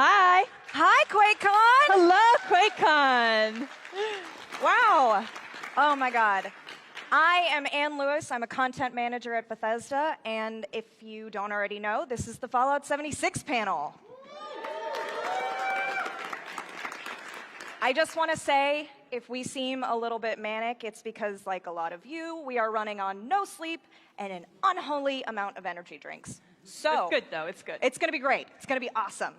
Hi. Hi, QuakeCon. Hello, QuakeCon. Wow. Oh, my God. I am Ann Lewis. I'm a content manager at Bethesda. And if you don't already know, this is the Fallout 76 panel. I just want to say, if we seem a little bit manic, it's because, like a lot of you, we are running on no sleep and an unholy amount of energy drinks. So It's good, though. It's good. It's going to be great. It's going to be awesome.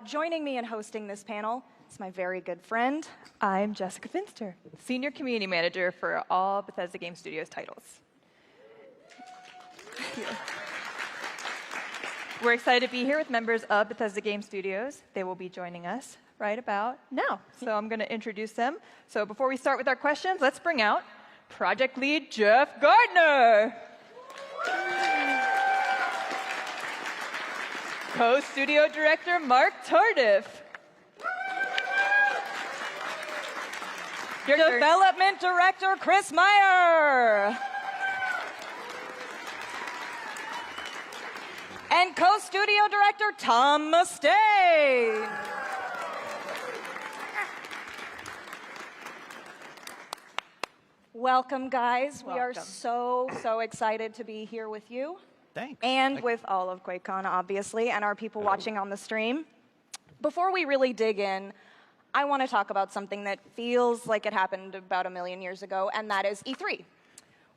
Joining me in hosting this panel is my very good friend. I'm Jessica Finster, Senior Community Manager for all Bethesda Game Studios titles. We're excited to be here with members of Bethesda Game Studios. They will be joining us right about now. So I'm going to introduce them. So before we start with our questions, let's bring out Project Lead Jeff Gardner. Co-studio director Mark Tardiff. Development director Chris Meyer. And co-studio director Tom Mustaine. Welcome, guys. We are so excited to be here with you. Thanks. And with all of QuakeCon, obviously, and our people watching on the stream. Before we really dig in, I want to talk about something that feels like it happened about 1 million years ago, and that is E3.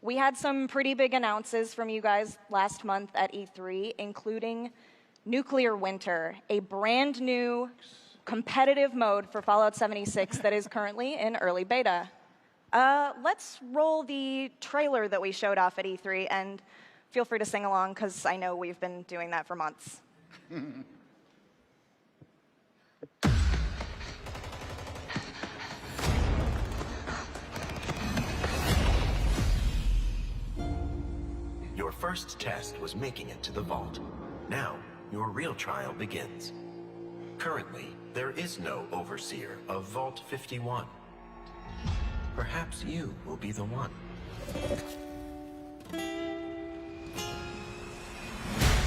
We had some pretty big announces from you guys last month at E3, including Nuclear Winter, a brand new competitive mode for Fallout 76 that is currently in early beta. Let's roll the trailer that we showed off at E3, and feel free to sing along, because I know we've been doing that for months. Your first test was making it to the vault. Now, your real trial begins. Currently, there is no overseer of Vault 51. Perhaps you will be the one.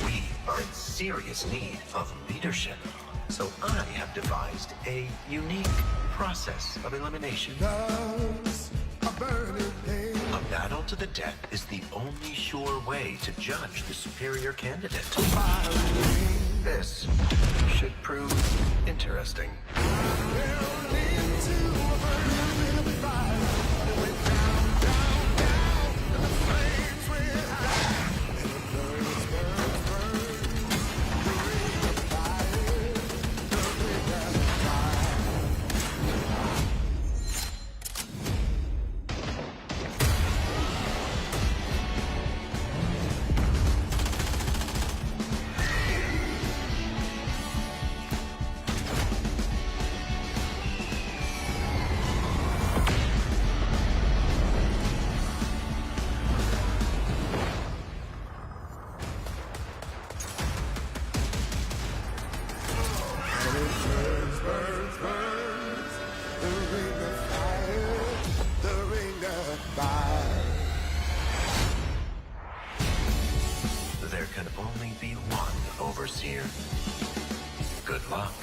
We are in serious need of leadership, so I have devised a unique process of elimination. A battle to the death is the only sure way to judge the superior candidate. This should prove interesting. There can only be one overseer. Good luck.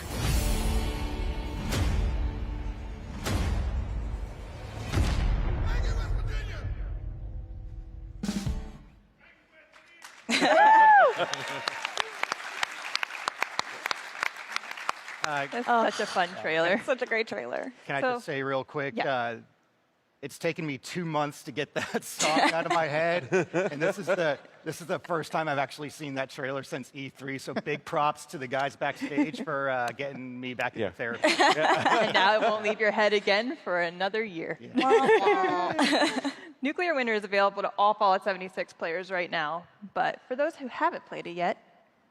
That's such a fun trailer. Such a great trailer. Can I just say real quick, Yeah. it's taken me 2 months to get that song out of my head, and this is the first time I've actually seen that trailer since E3. So big props to the guys backstage for getting me back into therapy. And now it won't leave your head again for another year. Nuclear Winter is available to all Fallout 76 players right now. But for those who haven't played it yet,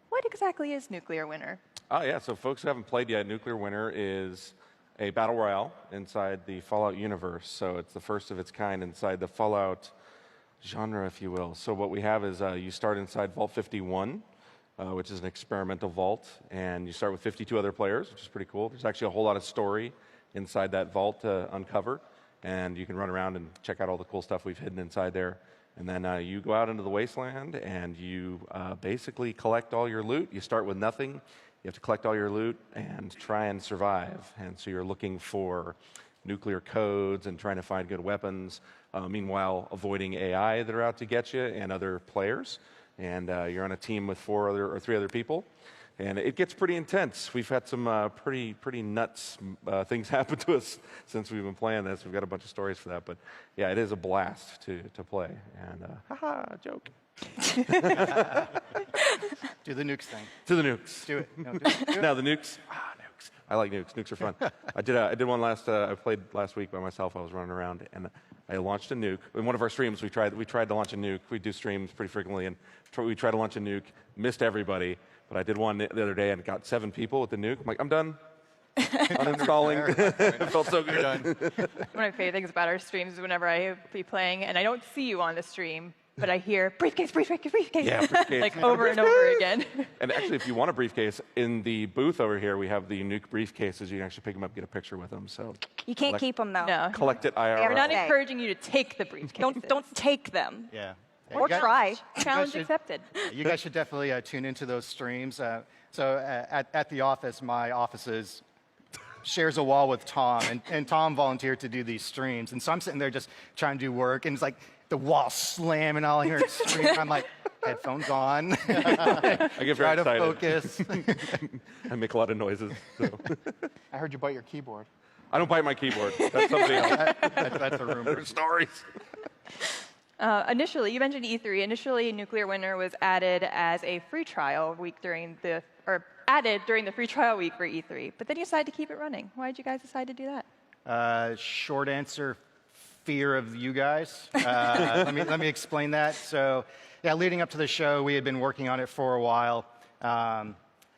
what exactly is Nuclear Winter? Oh, yeah. So folks who haven't played yet, Nuclear Winter is a battle royale inside the Fallout universe. So it's the first of its kind inside the Fallout genre, if you will. So what we have is you start inside Vault 51, which is an experimental vault, and you start with 52 other players, which is pretty cool. There's actually a whole lot of story inside that vault to uncover, and you can run around and check out all the cool stuff we've hidden inside there. And then you go out into the wasteland, and you basically collect all your loot. You start with nothing, You have to collect all your loot and try and survive. And so you're looking for nuclear codes and trying to find good weapons, meanwhile avoiding AI that are out to get you and other players. And you're on a team with 3 other people. And it gets pretty intense. We've had some pretty nuts things happen to us since we've been playing this. We've got a bunch of stories for that. But yeah, it is a blast to play. And haha, joke. Do the nukes thing. To the nukes. Do it. No, do it. Now the nukes. Nukes. I like nukes. Nukes are fun. I did one last. I played last week by myself. I was running around and I launched a nuke. In one of our streams, we tried to launch a nuke. We do streams pretty frequently, and we tried to launch a nuke. Missed everybody, but I did one the other day and got 7 people with the nuke. I'm like, I'm done. Uninstalling. It felt so good. One of my favorite things about our streams is whenever I be playing and I don't see you on the stream, but I hear briefcase, briefcase, briefcase. Yeah, briefcase. Like over and over again. And actually, if you want a briefcase, in the booth over here, we have the nuke briefcases. You can actually pick them up, get a picture with them. So You can't keep them, though. No. collect it IRL. We're not Okay. encouraging you to take the briefcase. Don't take them. Yeah. Or try. Challenge should- accepted. You guys should definitely tune into those streams. At the office, my office shares a wall with Tom, and Tom volunteered to do these streams. And so I'm sitting there just trying to do work, and it's like the wall slamming, all I hear is screaming. I'm like, headphones on, I get try very to excited. focus. I make a lot of noises. So. I heard you bite your keyboard. I don't bite my keyboard. That's somebody else. That's a rumor. There's stories. Initially, you mentioned E3. Initially, Nuclear Winter was added as a free trial week added during the free trial week for E3. But then you decided to keep it running. Why did you guys decide to do that? Short answer, fear of you guys. Let me explain that. So, yeah, leading up to the show, we had been working on it for a while.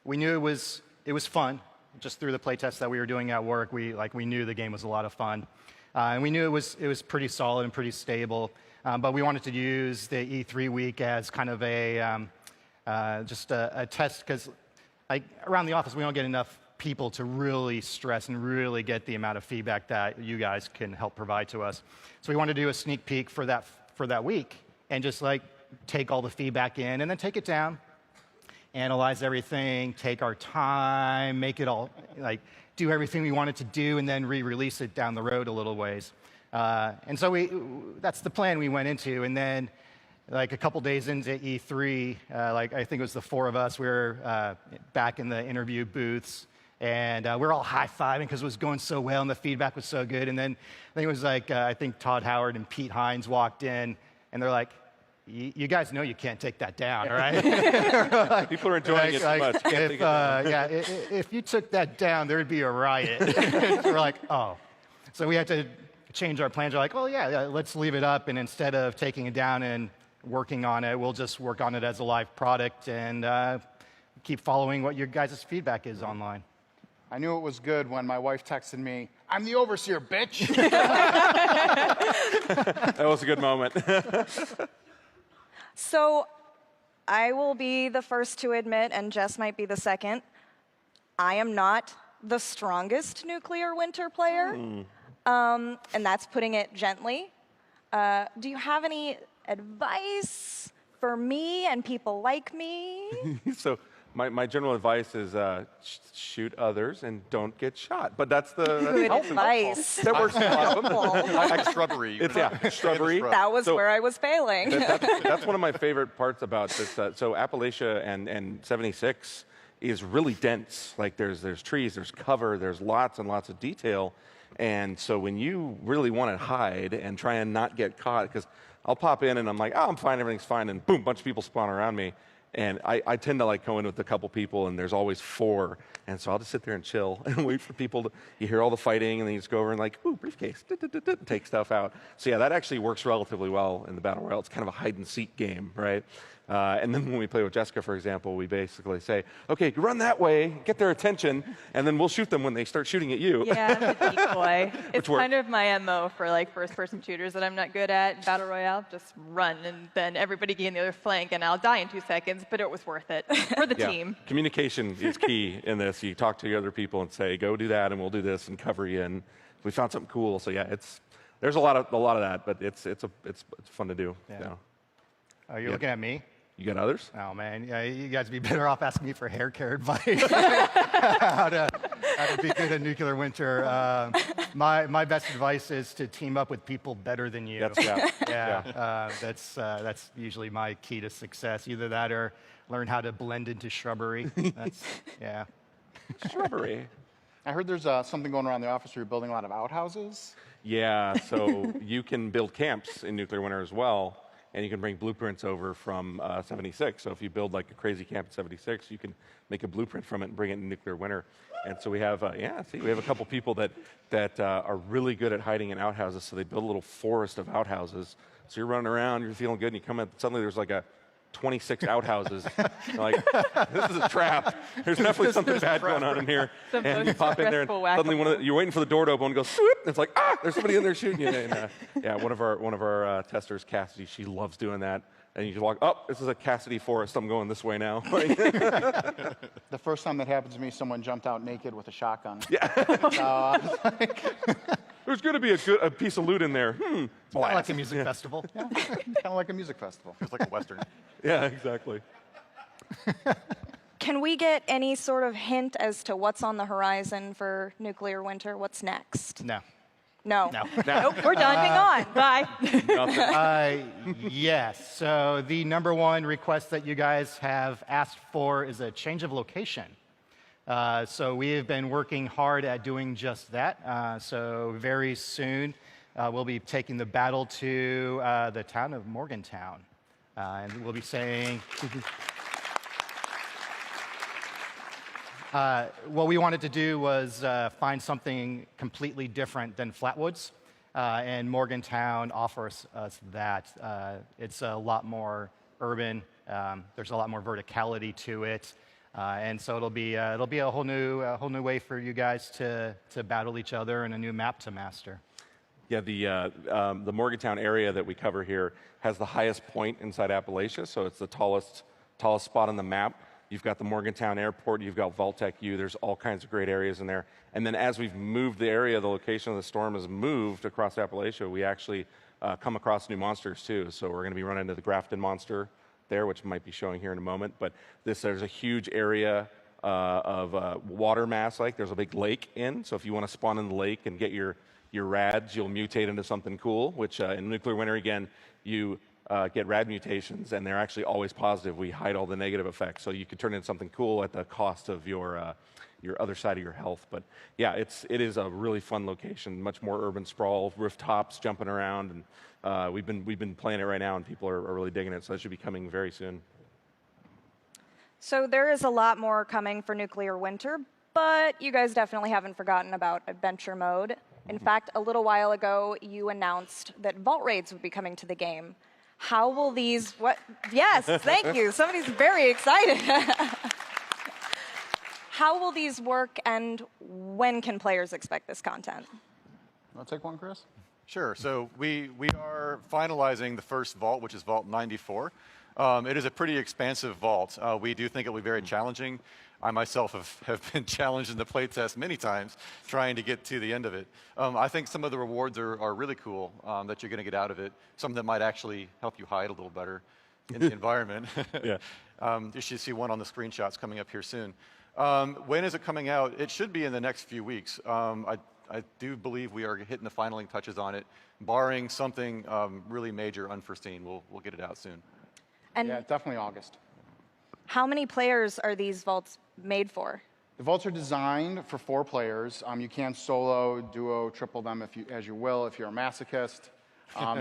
We knew it was fun. Just through the playtests that we were doing at work, we knew the game was a lot of fun, and we knew it was pretty solid and pretty stable. But we wanted to use the E3 week as kind of just a test, because around the office we don't get enough people to really stress and really get the amount of feedback that you guys can help provide to us. So we wanted to do a sneak peek for that week and just take all the feedback in and then take it down, analyze everything, take our time, make it all do everything we wanted to do, and then re-release it down the road a little ways. And so that's the plan we went into. And then a couple days into E3, I think it was the 4 of us, we were back in the interview booths, and we're all high-fiving because it was going so well and the feedback was so good. And then I think it was I think Todd Howard and Pete Hines walked in, and they're like, you guys know you can't take that down, right? People are enjoying it too much. Can't take it down. If you took that down, there would be a riot. We're like, oh. So we had to change our plans. We're like, well, yeah, let's leave it up, and instead of taking it down and working on it, we'll just work on it as a live product and keep following what your guys' feedback is online. I knew it was good when my wife texted me, "I'm the overseer, bitch." That was a good moment. So I will be the first to admit, and Jess might be the second, I am not the strongest Nuclear Winter player. And that's putting it gently. Do you have any advice for me and people like me? So my general advice is shoot others and don't get shot. But that's the Good advice. That works a lot of them. I like shrubbery. It's shrubbery. That was So- where I was failing. That's one of my favorite parts about this. So Appalachia and 76 is really dense. There's trees, there's cover, there's lots and lots of detail. And so when you really want to hide and try and not get caught, because I'll pop in and I'm like, oh, I'm fine, everything's fine, and boom, a bunch of people spawn around me. And I tend to go in with a couple people, and there's always 4. And so I'll just sit there and chill and wait for people to, you hear all the fighting, and then you just go over and ooh, briefcase, take stuff out. So yeah, that actually works relatively well in the Battle Royale. It's kind of a hide-and-seek game, right? And then when we play with Jessica, for example, we basically say, okay, you run that way, get their attention, and then we'll shoot them when they start shooting at you. Yeah, the decoy. It's works. kind of my MO for first-person shooters that I'm not good at. Battle Royale, just run, and then everybody gain the other flank, and I'll die in 2 seconds, but it was worth it for the Yeah. team. Communication is key in this. You talk to the other people and say, go do that, and we'll do this, and cover you, and we found something cool. So yeah, there's a lot of that, but it's fun to do. Yeah. You know. Are you looking at me? You got others? Oh man, yeah, you guys would be better off asking me for hair care advice. how to be good at nuclear winter. My best advice is to team up with people better than you. That's usually my key to success. Either that or learn how to blend into shrubbery. Yeah. Shrubbery. I heard there's something going around the office where you're building a lot of outhouses. Yeah, so you can build camps in nuclear winter as well, and you can bring blueprints over from 76. So if you build like a crazy camp in 76, you can make a blueprint from it and bring it in nuclear winter. And so we have, we have a couple people that are really good at hiding in outhouses. So they build a little forest of outhouses. So you're running around, you're feeling good, and you come in, suddenly there's like 26 outhouses. You're like, this is a trap. There's definitely something bad going on in here. And you pop in there, and suddenly you're waiting for the door to open, and goes, swoop, and it's like, there's somebody in there shooting you. And, one of our testers, Cassidy, she loves doing that. And you can walk, this is a Cassidy forest. I'm going this way now. The first time that happened to me, someone jumped out naked with a shotgun. Yeah. There's going to be a piece of loot in there. Kind of like a music festival. Yeah, kind of like a music festival. It's like a Western. Yeah, exactly. Can we get any sort of hint as to what's on the horizon for nuclear winter? What's next? No. No. Nope, we're done. Hang on. Bye. Yes. So the number one request that you guys have asked for is a change of location. So we have been working hard at doing just that. So very soon we'll be taking the battle to the town of Morgantown. And we'll be saying... what we wanted to do was find something completely different than Flatwoods, and Morgantown offers us that. It's a lot more urban. There's a lot more verticality to it, and so it'll be a whole new way for you guys to battle each other and a new map to master. Yeah, the Morgantown area that we cover here has the highest point inside Appalachia, so it's the tallest spot on the map. You've got the Morgantown Airport, you've got Vault-Tec U, there's all kinds of great areas in there. And then as we've moved the area, the location of the storm has moved across Appalachia, we actually come across new monsters too. So we're going to be running into the Grafton monster there, which might be showing here in a moment. But there's a huge area of water mass, there's a big lake in. So if you want to spawn in the lake and get your rads, you'll mutate into something cool, which in nuclear winter, again, you get rad mutations, and they're actually always positive. We hide all the negative effects, so you can turn into something cool at the cost of your other side of your health. But yeah, it is a really fun location, much more urban sprawl, rooftops, jumping around, and we've been playing it right now, and people are really digging it. So it should be coming very soon. So there is a lot more coming for nuclear winter, but you guys definitely haven't forgotten about adventure mode. In fact, a little while ago, you announced that vault raids would be coming to the game. How will these, Yes, thank you. Somebody's very excited. How will these work, and when can players expect this content? Want to take one, Chris? Sure. So we are finalizing the first vault, which is Vault 94. It is a pretty expansive vault. We do think it will be very challenging. I myself have been challenged in the playtest many times trying to get to the end of it. I think some of the rewards are really cool that you're going to get out of it. Some that might actually help you hide a little better in the environment. Yeah. You should see one on the screenshots coming up here soon. When is it coming out? It should be in the next few weeks. I do believe we are hitting the finaling touches on it. Barring something really major, unforeseen, we'll get it out soon. And Yeah, definitely August. how many players are these vaults made for? The vaults are designed for 4 players. You can solo, duo, triple them as you will if you're a masochist.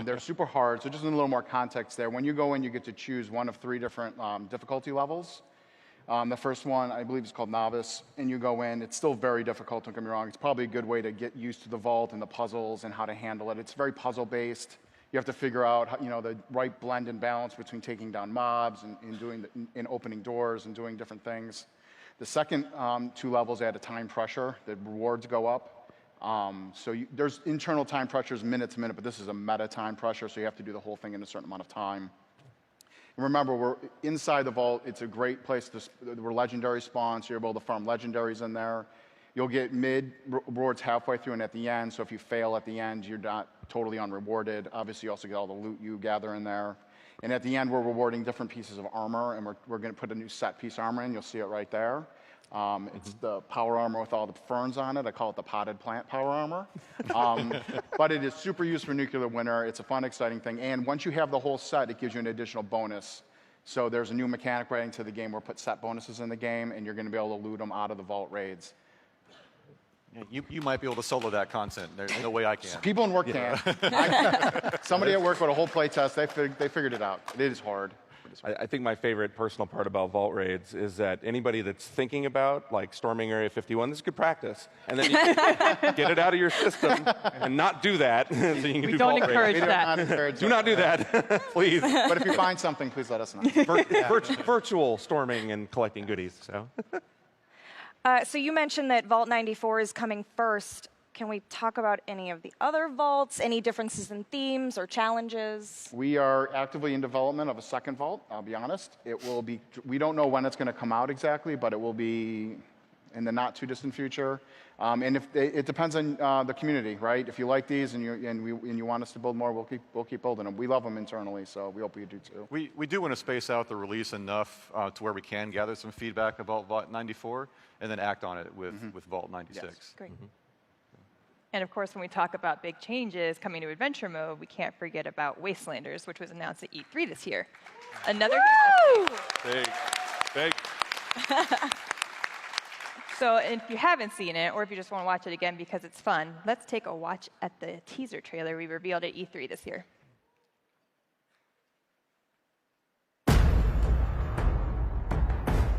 They're super hard, so just a little more context there. When you go in, you get to choose one of 3 different difficulty levels. The first one, I believe, is called Novice, and you go in. It's still very difficult, don't get me wrong. It's probably a good way to get used to the vault and the puzzles and how to handle it. It's very puzzle-based. You have to figure out the right blend and balance between taking down mobs and opening doors and doing different things. The second 2 levels add a time pressure. The rewards go up. There's internal time pressures minute to minute, but this is a meta time pressure, so you have to do the whole thing in a certain amount of time. And remember, we're inside the vault. It's a great place where legendary spawn, so you're able to farm legendaries in there. You'll get mid rewards halfway through and at the end, so if you fail at the end, you're not totally unrewarded. Obviously, you also get all the loot you gather in there. And at the end, we're rewarding different pieces of armor, and we're going to put a new set piece armor in. You'll see it right there. It's the power armor with all the ferns on it. I call it the potted plant power armor. But it is super used for nuclear winter. It's a fun, exciting thing. And once you have the whole set, it gives you an additional bonus. So there's a new mechanic right into the game where we put set bonuses in the game, and you're going to be able to loot them out of the vault raids. You might be able to solo that content. There's no way I can. People in work can. Somebody at work with a whole play test, they figured it out. It is hard. I think my favorite personal part about vault raids is that anybody that's thinking about like storming Area 51, this is good practice, and then you get it out of your system and not do that. So you can do don't vault encourage raids. that. Do not do that, please. But if you find something, please let us know. Virtual storming and collecting goodies. So. So you mentioned that Vault 94 is coming first. Can we talk about any of the other vaults? Any differences in themes or challenges? We are actively in development of a second vault, I'll be honest. We don't know when it's going to come out exactly, but it will be in the not too distant future. And it depends on the community, right? If you like these and you want us to build more, we'll keep building them. We love them internally, so we hope you do too. We do want to space out the release enough to where we can gather some feedback about Vault 94 and then act on it with Vault 96. Yes. Great. And of course, when we talk about big changes coming to adventure mode, we can't forget about Wastelanders, which was announced at E3 this year. Another Big. So if you haven't seen it, or if you just want to watch it again because it's fun, let's take a watch at the teaser trailer we revealed at E3 this year.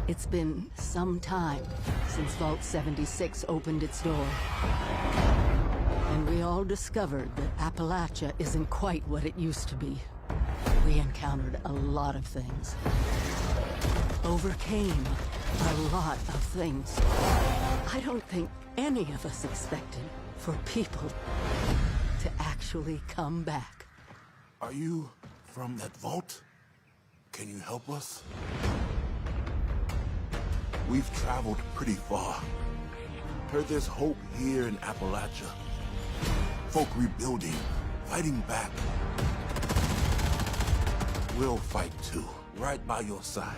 It's been some time since Vault 76 opened its door. And we all discovered that Appalachia isn't quite what it used to be. We encountered a lot of things. Overcame a lot of things. I don't think any of us expected for people to actually come back. Are you from that vault? Can you help us? We've traveled pretty far. Heard there's hope here in Appalachia. Folk rebuilding, fighting back. We'll fight too, right by your side.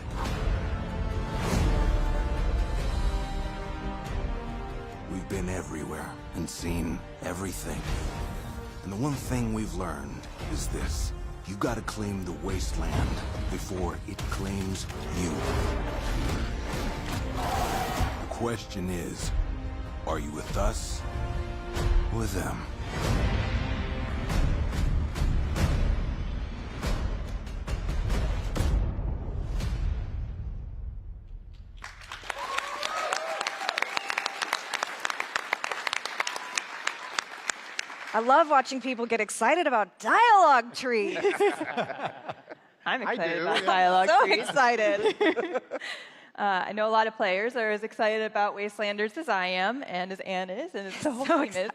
We've been everywhere and seen everything. And the one thing we've learned is this. You gotta claim the wasteland before it claims you. The question is, are you with us or them? I love watching people get excited about dialogue trees. I'm excited do, about yeah. dialogue So trees. excited. I know a lot of players are as excited about Wastelanders as I am, and as Anne is, and as the whole team is.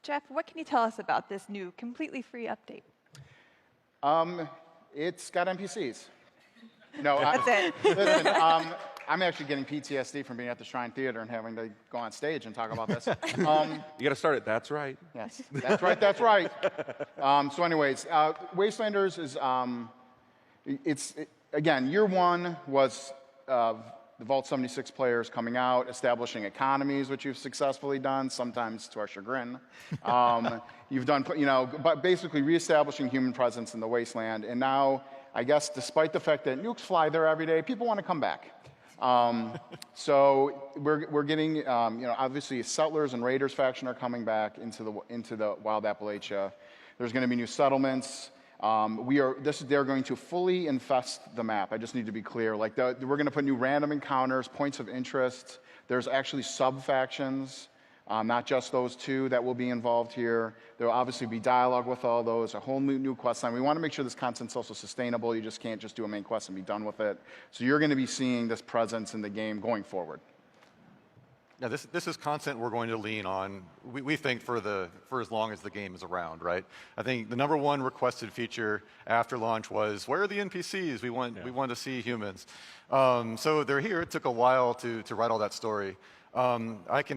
Jeff, what can you tell us about this new, completely free update? It's got NPCs. No, That's it. Listen, I'm actually getting PTSD from being at the Shrine Theater and having to go on stage and talk about this. You got to start it. That's right. Yes, that's right, that's right. So anyways, Wastelanders is, again, year one was the Vault 76 players coming out, establishing economies, which you've successfully done, sometimes to our chagrin. You've done, but basically reestablishing human presence in the wasteland. And now, I guess, despite the fact that nukes fly there every day, people want to come back. So we're getting, obviously Settlers and Raiders faction are coming back into the Wild Appalachia. There's going to be new settlements. They're going to fully infest the map. I just need to be clear. Like we're going to put new random encounters, points of interest. There's actually sub-factions, not just those two that will be involved here. There will obviously be dialogue with all those, a whole new quest line. We want to make sure this content's also sustainable. You just can't just do a main quest and be done with it. So you're going to be seeing this presence in the game going forward. Now, this is content we're going to lean on, we think, for as long as the game is around, right? I think the number one requested feature after launch was, where are the NPCs? We want to see humans. So they're here. It took a while to write all that story. I can,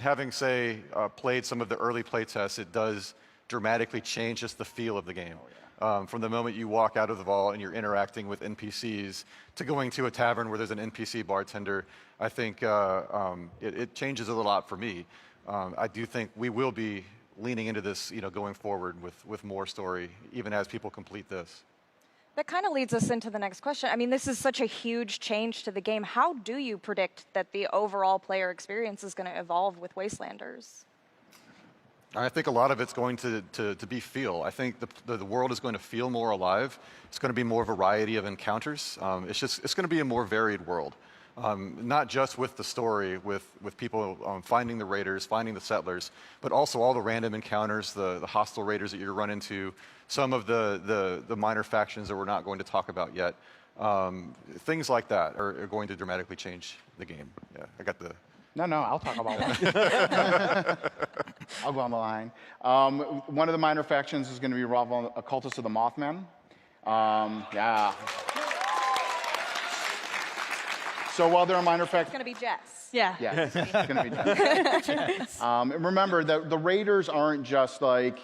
played some of the early play tests, it does dramatically change just the feel of the game. From the moment you walk out of the vault and you're interacting with NPCs to going to a tavern where there's an NPC bartender, I think it changes it a lot for me. I do think we will be leaning into this, going forward with more story, even as people complete this. That kind of leads us into the next question. I mean, this is such a huge change to the game. How do you predict that the overall player experience is going to evolve with Wastelanders? I think a lot of it's going to be feel. I think the world is going to feel more alive. It's going to be more variety of encounters. It's going to be a more varied world. Not just with the story, with people finding the raiders, finding the settlers, but also all the random encounters, the hostile raiders that you run into, some of the minor factions that we're not going to talk about yet. Things like that are going to dramatically change the game. Yeah, I got the... No, I'll talk about that. I'll go on the line. One of the minor factions is going to be a cultist of the Mothman. Yeah. So while there are minor factions... It's going to be Jess. Yeah. Yeah, it's going to be Jess. And remember, the raiders aren't just like,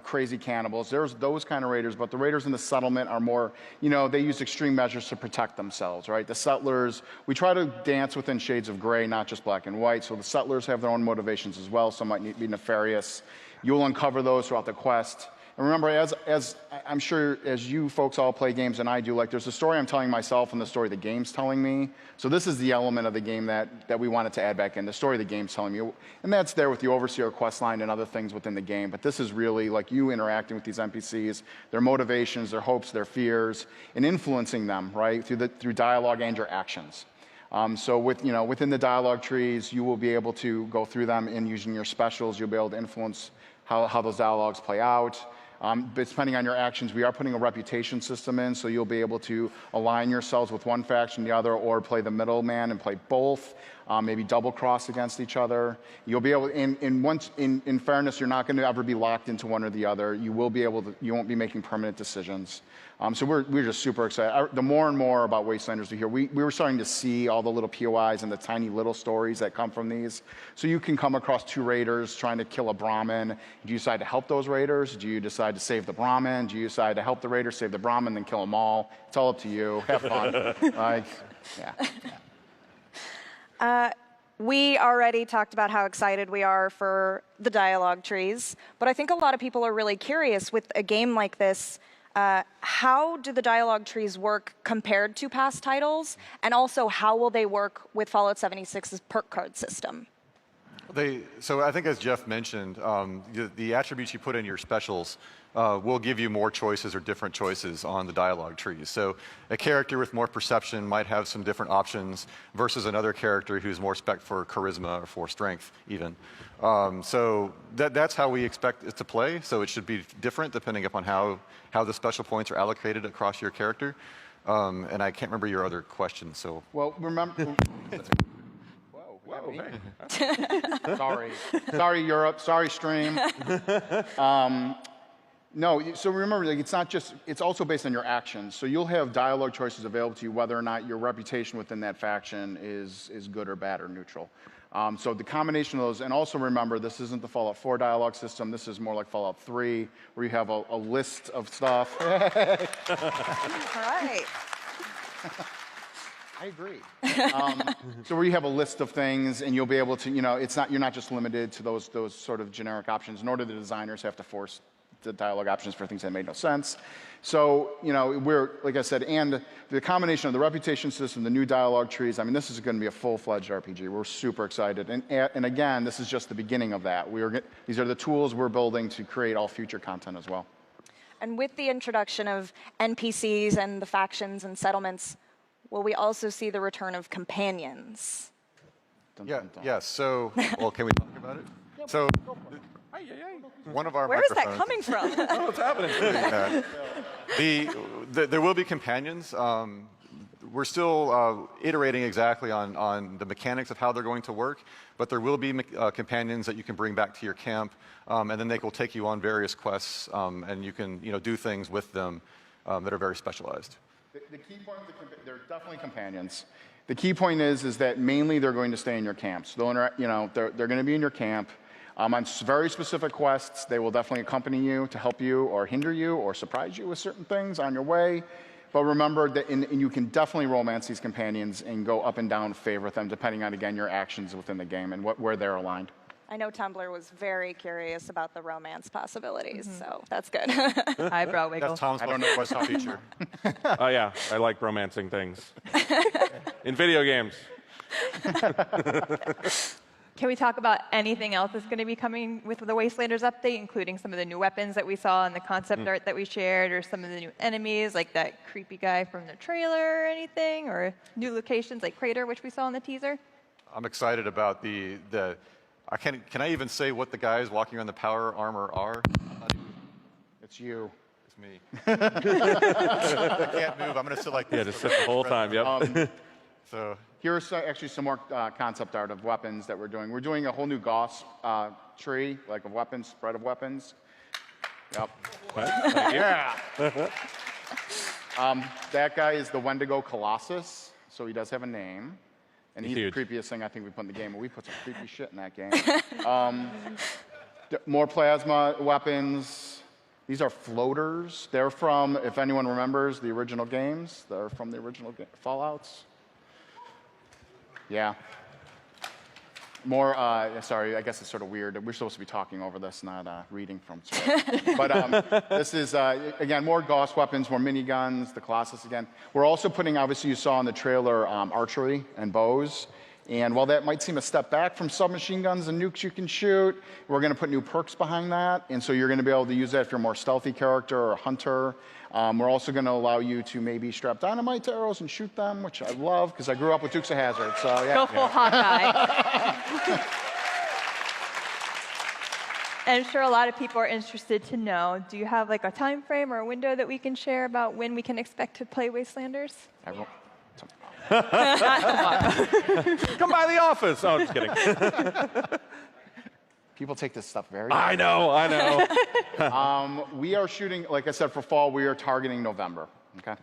crazy cannibals. There's those kind of raiders, but the raiders in the settlement are more, they use extreme measures to protect themselves, right? The settlers, we try to dance within shades of gray, not just black and white. So the settlers have their own motivations as well. Some might be nefarious. You'll uncover those throughout the quest. And remember, as I'm sure as you folks all play games and I do, like there's a story I'm telling myself and the story the game's telling me. So this is the element of the game that we wanted to add back in, the story the game's telling me. And that's there with the Overseer quest line and other things within the game. But this is really like you interacting with these NPCs, their motivations, their hopes, their fears, and influencing them, right, through dialogue and your actions. So within the dialogue trees, you will be able to go through them and using your specials, you'll be able to influence how those dialogues play out. But depending on your actions, we are putting a reputation system in, so you'll be able to align yourselves with one faction or the other, or play the middleman and play both, maybe double cross against each other. You'll be able, in fairness, you're not going to ever be locked into one or the other. You will be able to, you won't be making permanent decisions. So we're just super excited. The more and more about Wastelanders we hear, we were starting to see all the little POIs and the tiny little stories that come from these. So you can come across two raiders trying to kill a Brahmin. Do you decide to help those raiders? Do you decide to save the Brahmin? Do you decide to help the raiders, save the Brahmin, then kill them all? It's all up to you. Have fun. We already talked about how excited we are for the dialogue trees, but I think a lot of people are really curious with a game like this. How do the dialogue trees work compared to past titles? And also, how will they work with Fallout 76's perk card system? So I think as Jeff mentioned, the attributes you put in your specials will give you more choices or different choices on the dialogue trees. So a character with more perception might have some different options versus another character who's more spec for charisma or for strength even. So that's how we expect it to play. So it should be different depending upon how the special points are allocated across your character. And I can't remember your other question, so. Well, remember... Whoa, hey. Sorry, Europe. Sorry, stream. No, so remember, like, it's not just, it's also based on your actions. So you'll have dialogue choices available to you whether or not your reputation within that faction is good or bad or neutral. So the combination of those, and also remember, this isn't the Fallout 4 dialogue system. This is more like Fallout 3, where you have a list of stuff. All right. I agree. So where you have a list of things, and you'll be able to, you're not just limited to those sort of generic options, nor do the designers have to force the dialogue options for things that made no sense. So, we're, like I said, and the combination of the reputation system, the new dialogue trees, I mean, this is going to be a full-fledged RPG. We're super excited. And again, this is just the beginning of that. These are the tools we're building to create all future content as well. And with the introduction of NPCs and the factions and settlements, will we also see the return of companions? Yes. So, well, can we talk about it? So, one of our Where is that coming from? Oh, it's happening. There will be companions. We're still iterating exactly on the mechanics of how they're going to work, but there will be companions that you can bring back to your camp, and then they will take you on various quests, and you can do things with them that are very specialized. The key point, they're definitely companions. The key point is that mainly they're going to stay in your camps. They're going to be in your camp. On very specific quests, they will definitely accompany you to help you or hinder you or surprise you with certain things on your way. But remember that you can definitely romance these companions and go up and down favor with them depending on, again, your actions within the game and where they're aligned. I know Tumblr was very curious about the romance possibilities, so that's good. Eyebrow wiggle. That's Tom's most requested feature. Oh, yeah, I like romancing things. In video games. Can we talk about anything else that's going to be coming with the Wastelanders update, including some of the new weapons that we saw in the concept art that we shared, or some of the new enemies, like that creepy guy from the trailer or anything, or new locations like Crater, which we saw in the teaser? I'm excited about can I even say what the guys walking around the power armor are? It's you. It's me. I can't move. I'm going to sit like this. Yeah, just sit the whole time, yep. So Here's actually some more concept art of weapons that we're doing. We're doing a whole new Gauss tree, like of weapons, spread of weapons. Yep. Yeah. That guy is the Wendigo Colossus, so he does have a name. And he's the creepiest thing I think we put in the game. We put some creepy shit in that game. More plasma weapons. These are floaters. They're from, if anyone remembers, the original games. They're from the original Fallouts. Yeah. More, sorry, I guess it's sort of weird. We're supposed to be talking over this, not reading from script. But this is, again, more Gauss weapons, more miniguns, the Colossus again. We're also putting, obviously you saw in the trailer, archery and bows. And while that might seem a step back from submachine guns and nukes you can shoot, we're going to put new perks behind that. And so you're going to be able to use that if you're a more stealthy character or a hunter. We're also going to allow you to maybe strap dynamite to arrows and shoot them, which I love because I grew up with Dukes of Hazzard. So yeah. Go full Hawkeye. And I'm sure a lot of people are interested to know, do you have like a time frame or a window that we can share about when we can expect to play Wastelanders? Come by the office. Oh, I'm just kidding. People take this stuff very I know. We are shooting, like I said, for fall, we are targeting November. Okay.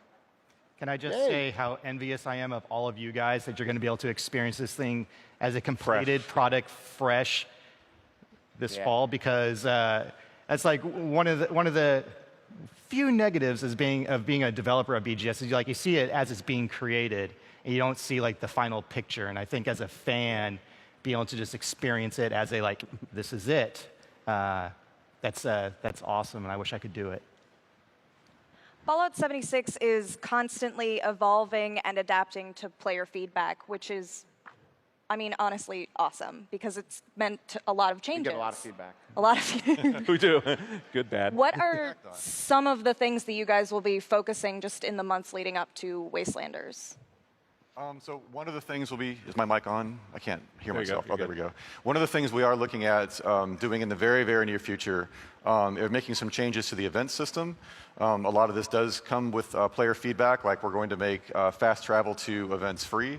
Can I just say how envious I am of all of you guys that you're going to be able to experience this thing as a completed product, fresh, this fall? Because that's like one of the few negatives of being a developer of BGS is you see it as it's being created, and you don't see like the final picture. And I think as a fan, being able to just experience it as this is it. That's awesome, and I wish I could do it. Fallout 76 is constantly evolving and adapting to player feedback, which is, I mean, honestly, awesome, because it's meant a lot of changes. We get a lot of feedback. A lot of feedback. We do. Good, bad. What are some of the things that you guys will be focusing just in the months leading up to Wastelanders? So one of the things will be, is my mic on? I can't hear there myself. Oh, there we go. One of the things we are looking at doing in the very, very near future is making some changes to the event system. A lot of this does come with player feedback, like we're going to make fast travel to events free.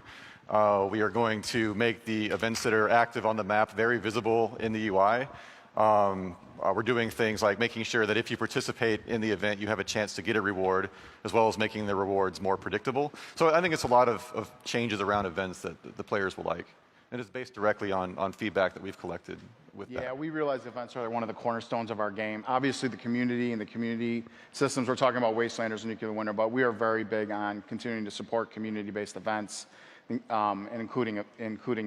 We are going to make the events that are active on the map very visible in the UI. We're doing things like making sure that if you participate in the event, you have a chance to get a reward, as well as making the rewards more predictable. So I think it's a lot of changes around events that the players will like. And it's based directly on feedback that we've collected with that. Yeah, we realize events are one of the cornerstones of our game. Obviously, the community and the community systems, we're talking about Wastelanders and Nuclear Winter, but we are very big on continuing to support community-based events. And including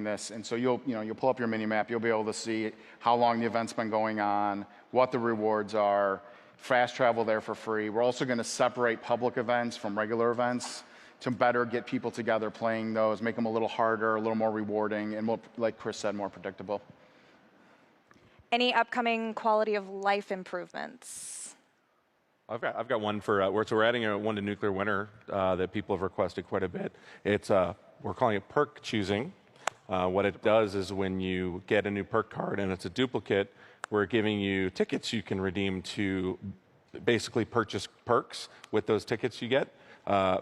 this, and so you'll pull up your mini map. You'll be able to see how long the event's been going on, what the rewards are, fast travel there for free. We're also going to separate public events from regular events to better get people together playing those, make them a little harder, a little more rewarding, and like Chris said, more predictable. Any upcoming quality of life improvements? I've got one for so we're adding one to Nuclear Winter that people have requested quite a bit. It's we're calling it perk choosing. What it does is when you get a new perk card and it's a duplicate, we're giving you tickets you can redeem to basically purchase perks with those tickets you get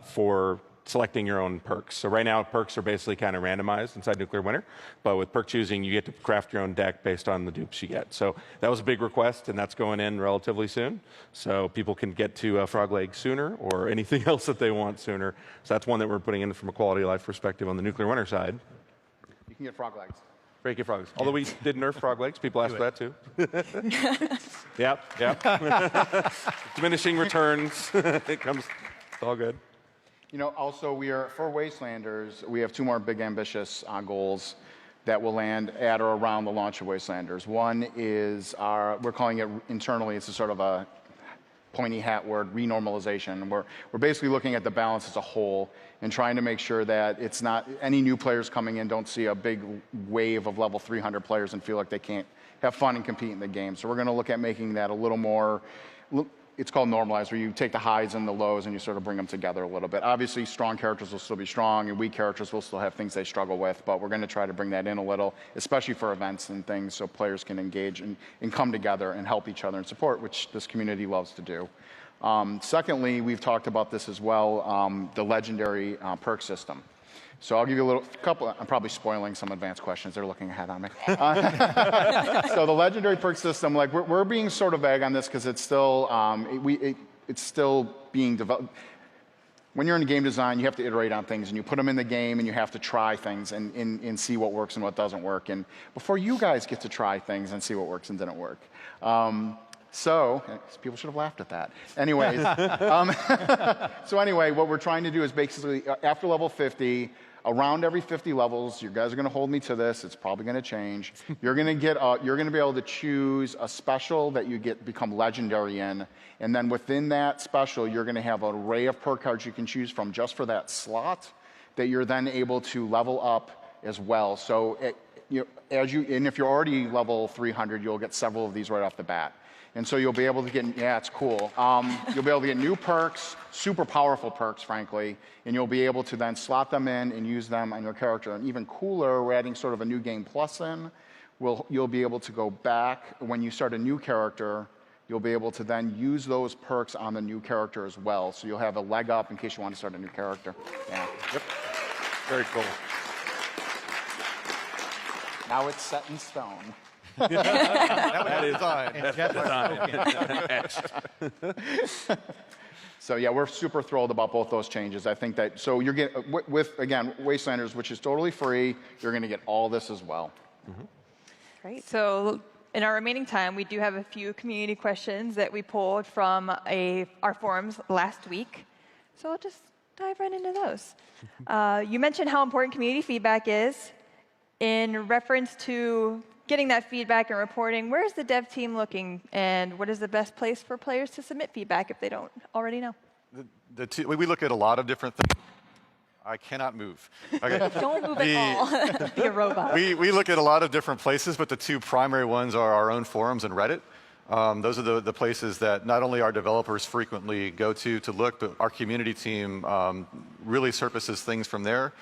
for selecting your own perks. So right now, perks are basically kind of randomized inside Nuclear Winter, but with perk choosing, you get to craft your own deck based on the dupes you get. So that was a big request, and that's going in relatively soon. So people can get to Frog Leg sooner or anything else that they want sooner. So that's one that we're putting in from a quality of life perspective on the Nuclear Winter side. You can get Frog Legs. Breaking frogs. Although we did nerf frog legs. People asked for that too. Yep. Diminishing returns. It comes. It's all good. You know, also for Wastelanders, we have 2 more big ambitious goals that will land at or around the launch of Wastelanders. One is we're calling it internally, it's a sort of a pointy hat word, renormalization. We're basically looking at the balance as a whole and trying to make sure that it's not any new players coming in don't see a big wave of level 300 players and feel like they can't have fun and compete in the game. So we're going to look at making that a little more, it's called normalized, where you take the highs and the lows and you sort of bring them together a little bit. Obviously, strong characters will still be strong, and weak characters will still have things they struggle with, but we're going to try to bring that in a little, especially for events and things, so players can engage and come together and help each other and support, which this community loves to do. Secondly, we've talked about this as well, the legendary perk system. So I'll give you a couple, I'm probably spoiling some advanced questions. They're looking ahead on me. So the legendary perk system, like we're being sort of vague on this because it's still, it's still being developed. When you're in game design, you have to iterate on things and you put them in the game and you have to try things and see what works and what doesn't work. And before you guys get to try things and see what works and didn't work. So people should have laughed at that. Anyways, so anyway, what we're trying to do is basically after level 50, around every 50 levels, you guys are going to hold me to this. It's probably going to change. You're going to be able to choose a special that you become legendary in, and then within that special, you're going to have an array of perk cards you can choose from just for that slot that you're then able to level up as well. So and if you're already level 300, you'll get several of these right off the bat. And so you'll be able to get, yeah, it's cool. You'll be able to get new perks, super powerful perks, frankly, and you'll be able to then slot them in and use them on your character. And even cooler, we're adding sort of a new game plus in. You'll be able to go back, when you start a new character, you'll be able to then use those perks on the new character as well. So you'll have a leg up in case you want to start a new character. Yeah. Yep. Very cool. Now it's set in stone. That is on. So yeah, we're super thrilled about both those changes. I think that, so you're getting, with again, Wastelanders, which is totally free, you're going to get all this as well. Mm-hmm. Great. So in our remaining time, we do have a few community questions that we pulled from our forums last week. So I'll just dive right into those. You mentioned how important community feedback is. In reference to getting that feedback and reporting, where's the dev team looking, and what is the best place for players to submit feedback if they don't already know? We look at a lot of different things. I cannot move. Okay. Don't move at all. Be a robot. We look at a lot of different places, but the 2 primary ones are our own forums and Reddit. Those are the places that not only our developers frequently go to look, but our community team really surfaces things from there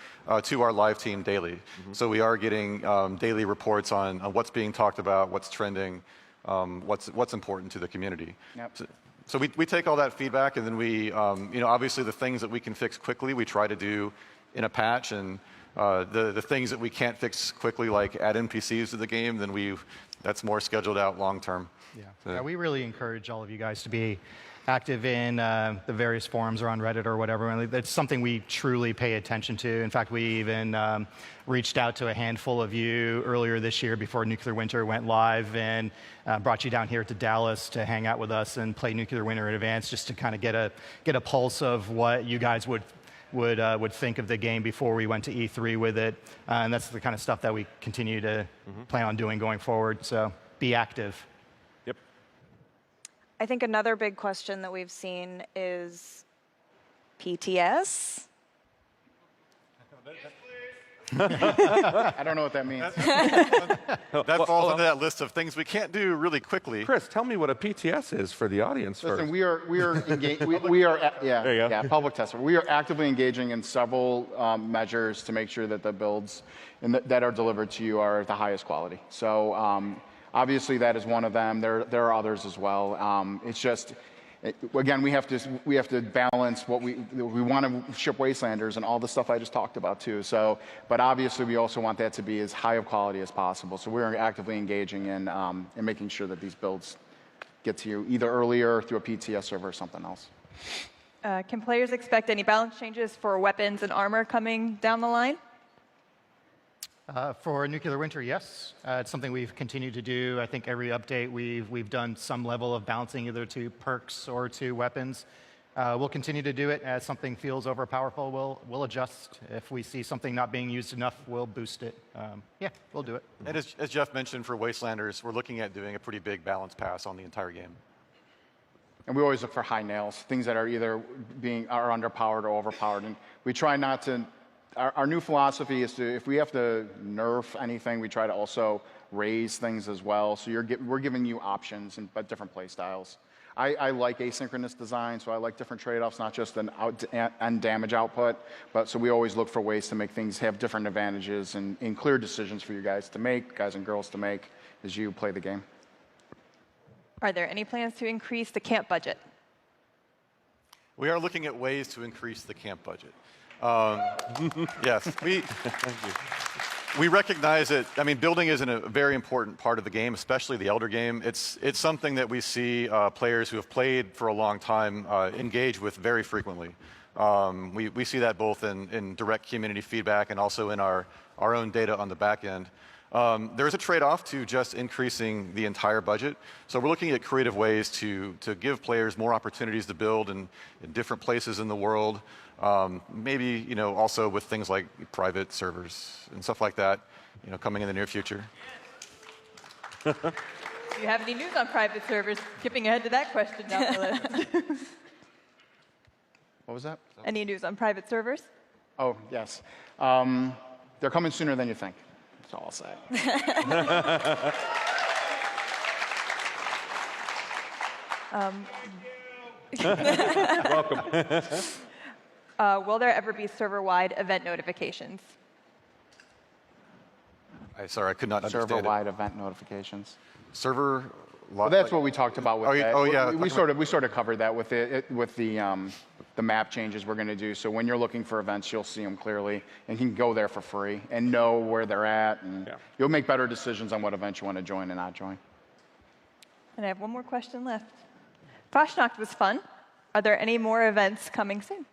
to our live team daily. Mm-hmm. So we are getting daily reports on what's being talked about, what's trending, what's important to the community. Yep. So we take all that feedback, and then we, obviously the things that we can fix quickly, we try to do in a patch, and the things that we can't fix quickly, like add NPCs to the game, then that's more scheduled out long term. Yeah. Yeah, we really encourage all of you guys to be active in the various forums or on Reddit or whatever. And that's something we truly pay attention to. In fact, we even reached out to a handful of you earlier this year before Nuclear Winter went live and brought you down here to Dallas to hang out with us and play Nuclear Winter in advance, just to kind of get a pulse of what you guys would think of the game before we went to E3 with it. And that's the kind of stuff that we continue to plan on doing going forward. So be active. I think another big question that we've seen is PTS. I don't know what that means. That falls into that list of things we can't do really quickly. Chris, tell me what a PTS is for the audience first. Listen, we are public tester. We are actively engaging in several measures to make sure that the builds that are delivered to you are of the highest quality. So obviously that is one of them. There are others as well. It's just, again, we have to balance what we want to ship Wastelanders and all the stuff I just talked about too. So, but obviously we also want that to be as high of quality as possible. So we're actively engaging in making sure that these builds get to you either earlier through a PTS server or something else. Can players expect any balance changes for weapons and armor coming down the line? For Nuclear Winter, yes. It's something we've continued to do. I think every update we've done some level of balancing either to perks or to weapons. We'll continue to do it. As something feels overpowerful, we'll adjust. If we see something not being used enough, we'll boost it. Yeah, we'll do it. And as Jeff mentioned, for Wastelanders, we're looking at doing a pretty big balance pass on the entire game. And we always look for high nails, things that are either are underpowered or overpowered. And we try not to. Our new philosophy is to, if we have to nerf anything, we try to also raise things as well. So we're giving you options, but different play styles. I like asynchronous design, so I like different trade-offs, not just an end damage output, but so we always look for ways to make things have different advantages and clear decisions for you guys to make, guys and girls to make, as you play the game. Are there any plans to increase the camp budget? We are looking at ways to increase the camp budget. Yes, we recognize that. I mean, building is a very important part of the game, especially the Elder game. It's something that we see players who have played for a long time engage with very frequently. We see that both in direct community feedback and also in our own data on the back end. There is a trade-off to just increasing the entire budget. So we're looking at creative ways to give players more opportunities to build in different places in the world. Maybe also with things like private servers and stuff like that, coming in the near future. Do you have any news on private servers? Skipping ahead to that question down the list. What was that? Any news on private servers? Oh, yes. They're coming sooner than you think. That's all I'll say. Welcome. Will there ever be server-wide event notifications? Sorry, I could not understand Server-wide event notifications. Server. Well, that's what we talked about with that. Oh, yeah. We sort of covered that with the map changes we're going to do. So when you're looking for events, you'll see them clearly, and you can go there for free and know where they're at, and you'll make better decisions on what events you want to join and not join. And I have one more question left. Fashnacht was fun. Are there any more events coming soon?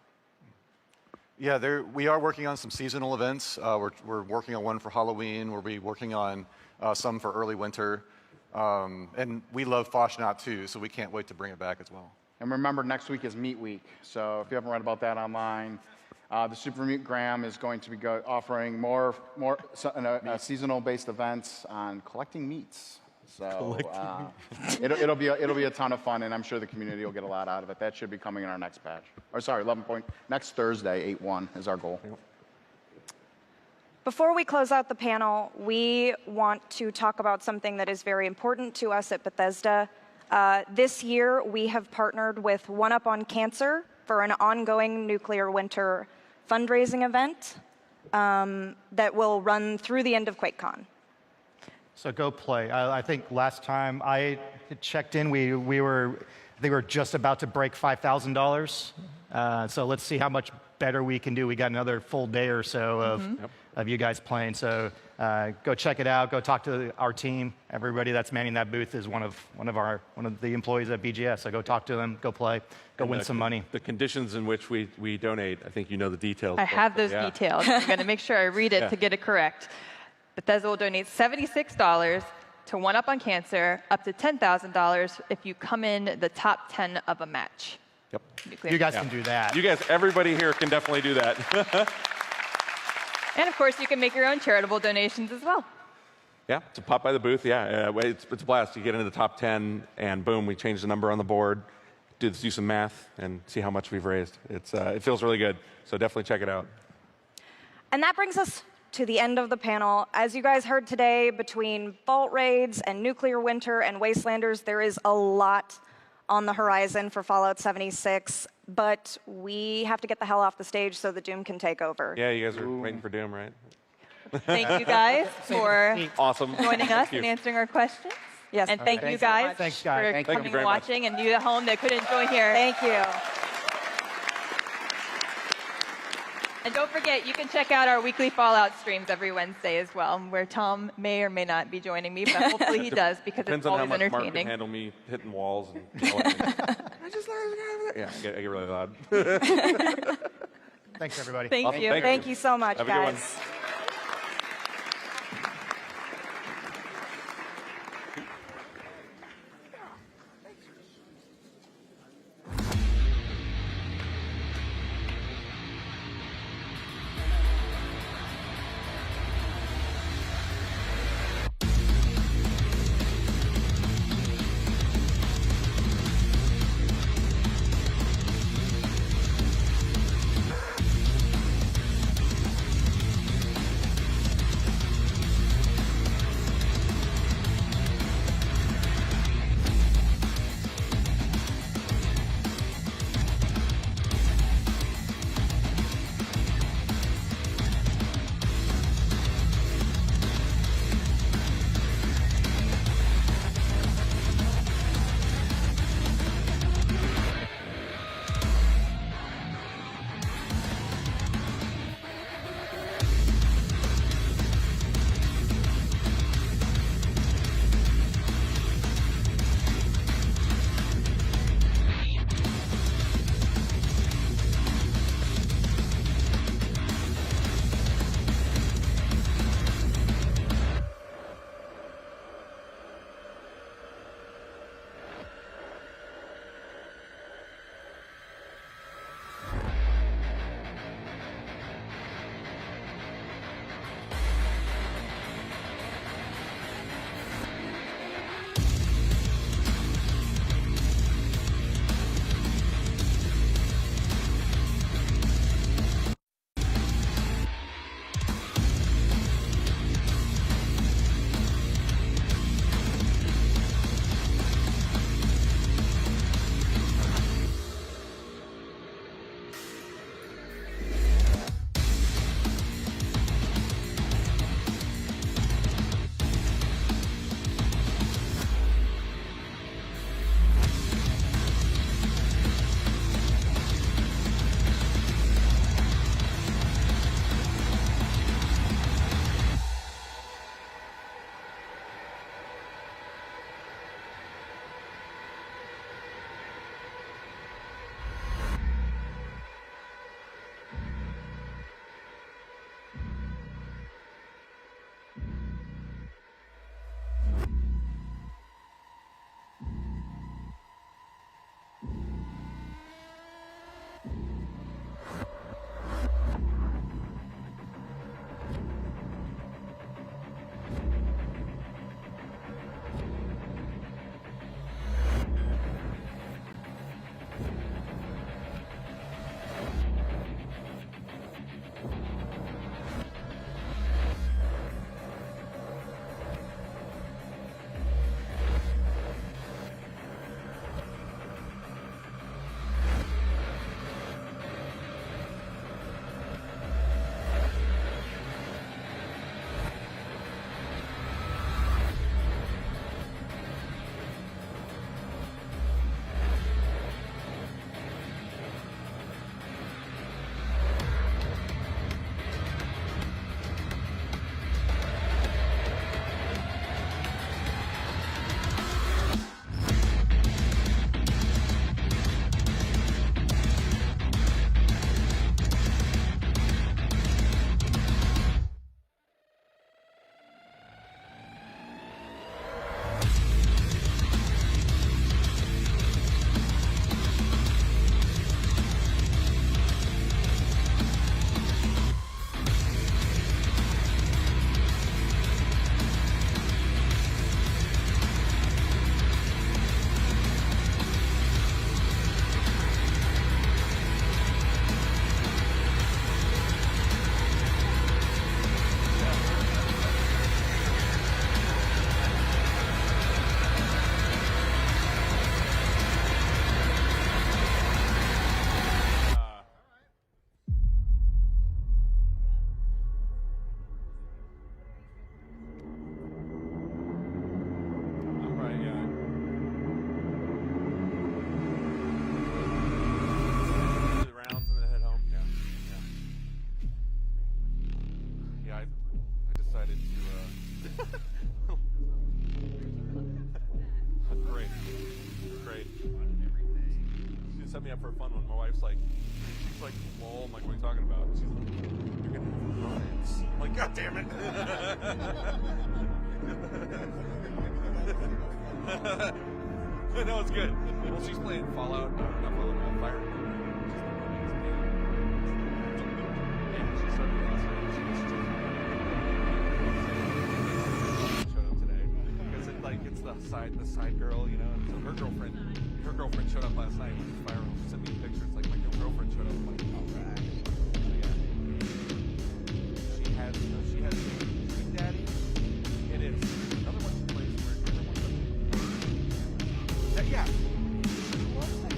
Yeah, we are working on some seasonal events. We're working on one for Halloween. We'll be working on some for early winter. And we love Fashnacht too, so we can't wait to bring it back as well. And remember, next week is Meat Week. So if you haven't read about that online, the Super Meat Graham is going to be offering more seasonal-based events on collecting meats. So it'll be a ton of fun, and I'm sure the community will get a lot out of it. That should be coming in our next patch. Or sorry, next Thursday, 8/1 is our goal. Before we close out the panel, we want to talk about something that is very important to us at Bethesda. This year, we have partnered with One Up on Cancer for an ongoing Nuclear Winter fundraising event that will run through the end of QuakeCon. So go play. I think last time I checked in, we were just about to break $5,000. So let's see how much better we can do. We got another full day or so of you guys playing. So go check it out. Go talk to our team. Everybody that's manning that booth is one of the employees at BGS. So go talk to them. Go play. Go win some money. The conditions in which we donate. I think you know the details. I have those details. I'm going to make sure I read it to get it correct. Bethesda will donate $76 to One Up on Cancer, up to $10,000 if you come in the top 10 of a match. Yep. You guys can do that. You guys, everybody here can definitely do that. And of course, you can make your own charitable donations as well. Yeah, to pop by the booth, it's a blast. You get into the top 10, and boom, we change the number on the board, do some math, and see how much we've raised. It feels really good, so definitely check it out. And that brings us to the end of the panel. As you guys heard today, between Vault Raids and Nuclear Winter and Wastelanders, there is a lot on the horizon for Fallout 76, but we have to get the hell off the stage so that Doom can take over. Yeah, you guys are waiting for Doom, right? Thank you guys for joining us you. and answering our questions. Yes, And thank you guys Thanks, guys. for coming very and much. watching, and you at home that couldn't join here. Thank you. And don't forget, you can check out our weekly Fallout streams every Wednesday as well, where Tom may or may not be joining me, but hopefully he does, because Depends it's on how always much Mark can entertaining. handle me hitting walls and yelling. Yeah, I get really loud. Thanks, everybody. Thank Awesome. you. Thank Thank you so much, Have a good one. guys. set me up for a fun one. My wife's like, she's like, lol. I'm like, what are you talking about? She's like, you're gonna have romance. I'm like, God damn it. No, it's good. Well, she's playing Fallout, not Fallout, Fire. And she started last night. She showed up today because it's the side girl, you know. And so her girlfriend showed up last night, which is viral. She sent me a picture. It's like my girlfriend showed up. I'm like, all right. So, yeah. She has Big Daddy. It is another one she plays where everyone's yeah. She loves that.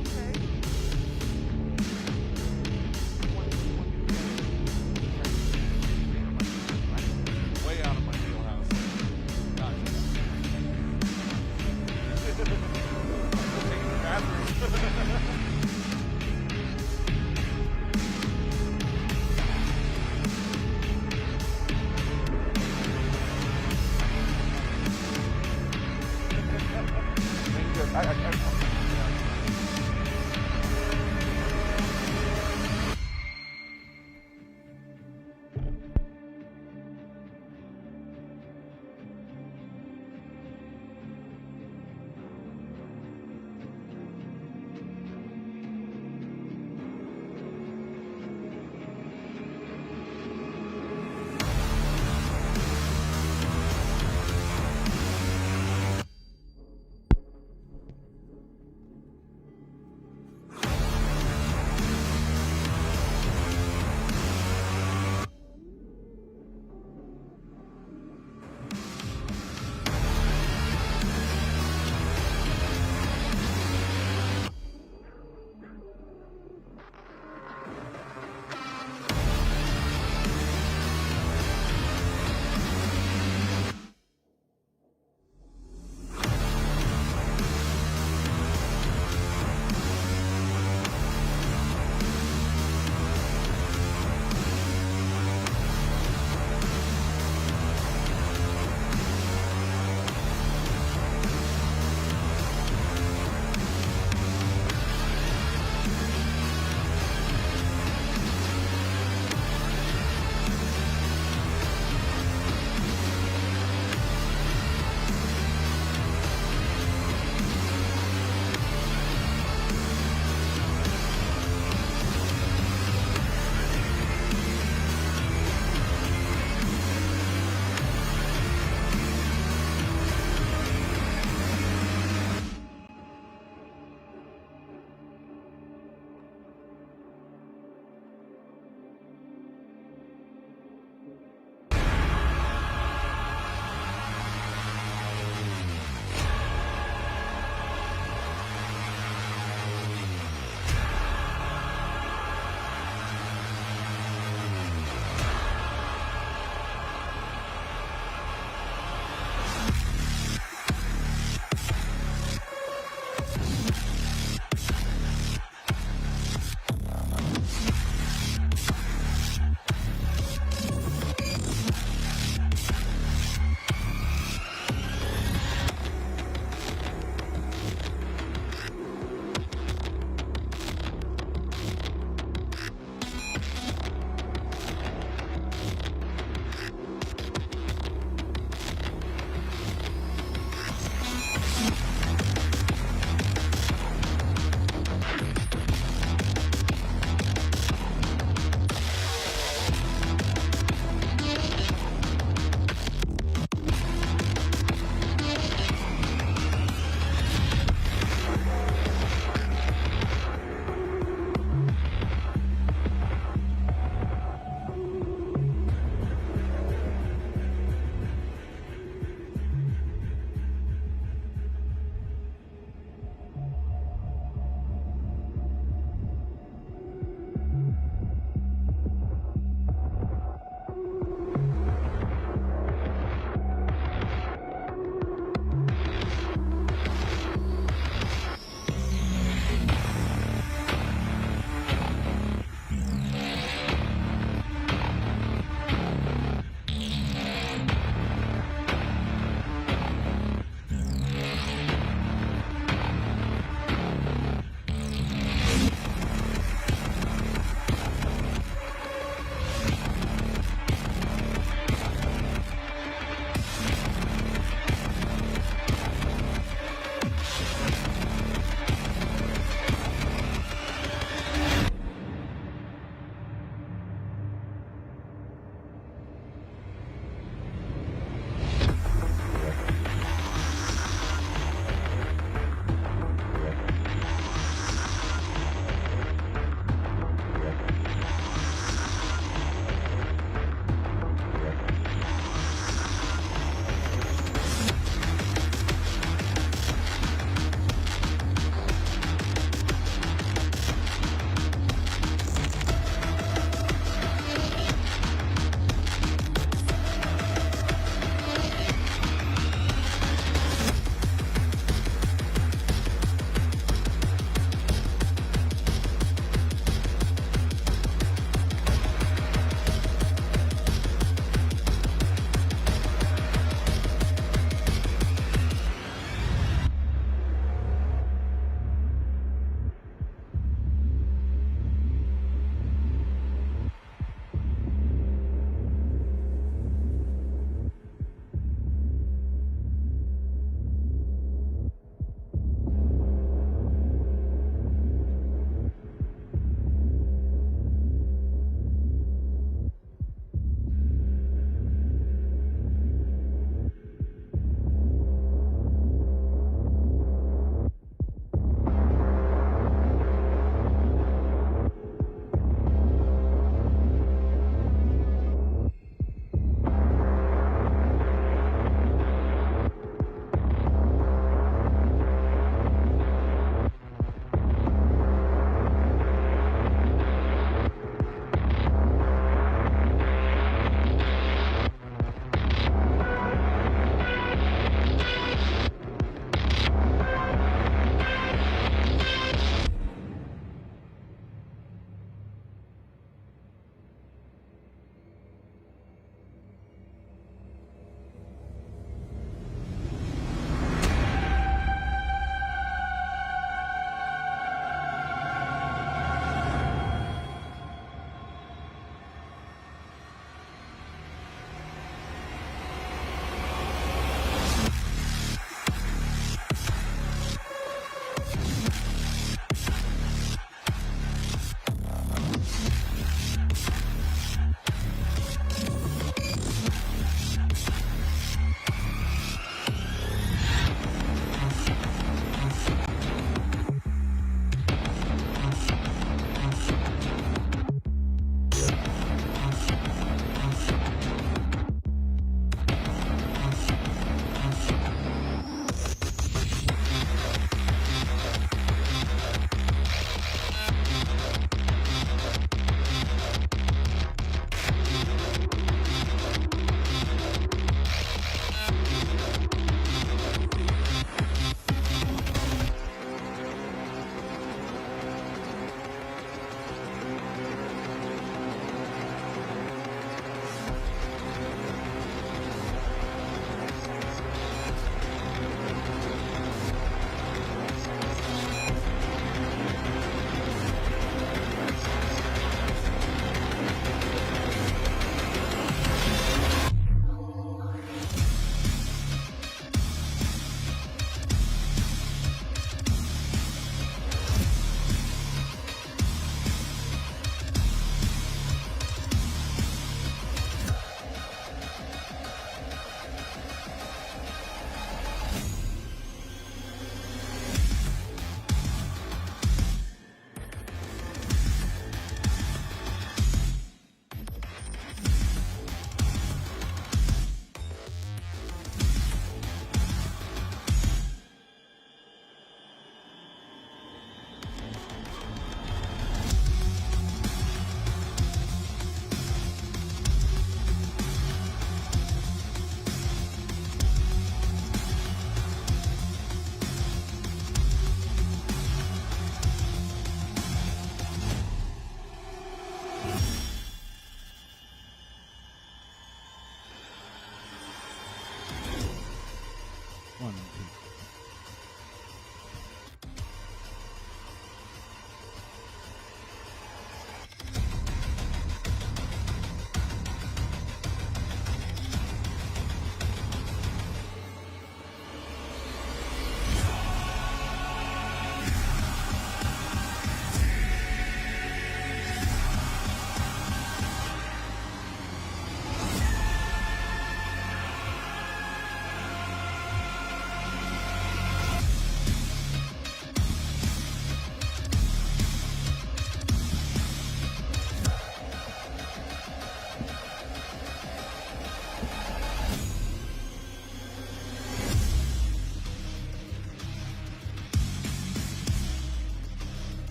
Okay. Way out of my wheelhouse. Gotcha. Taking the bathroom.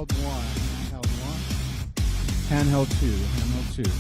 Handheld 1, handheld 1, handheld 2, handheld 2.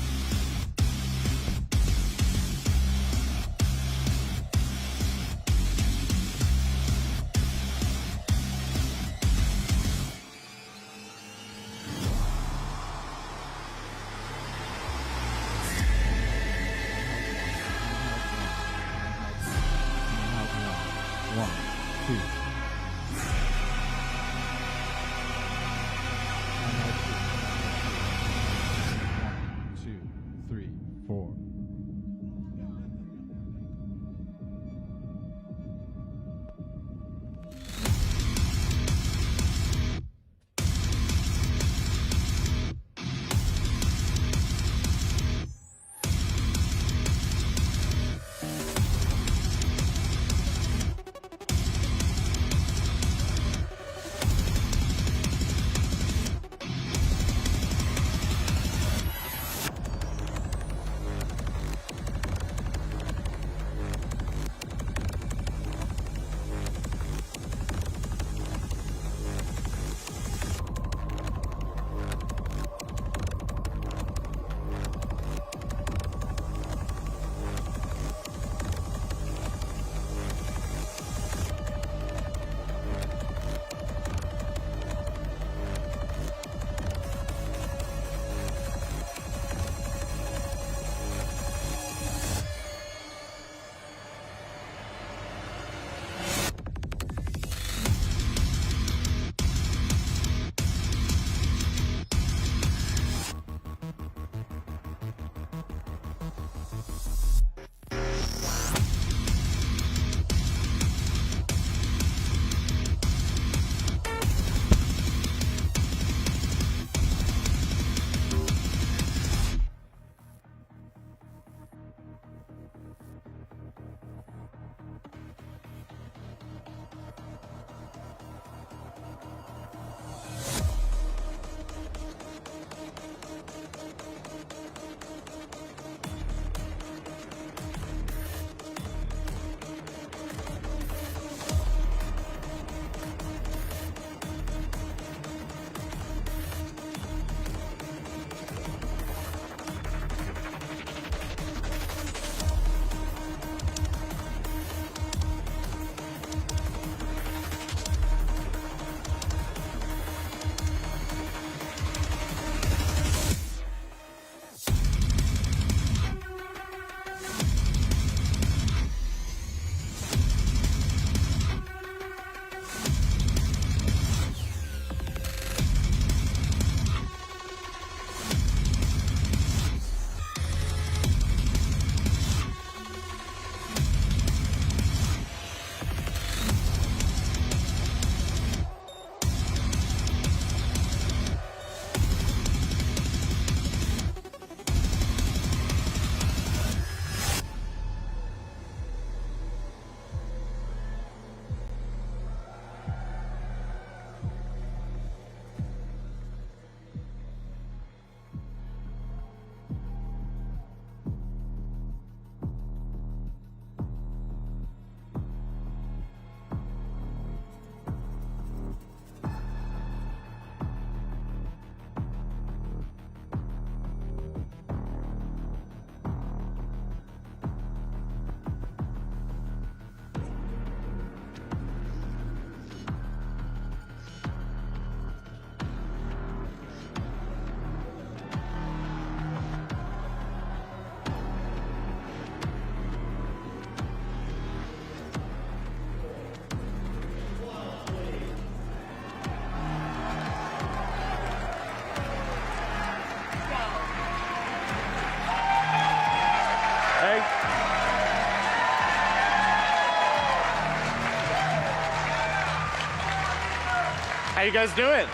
How you guys doing?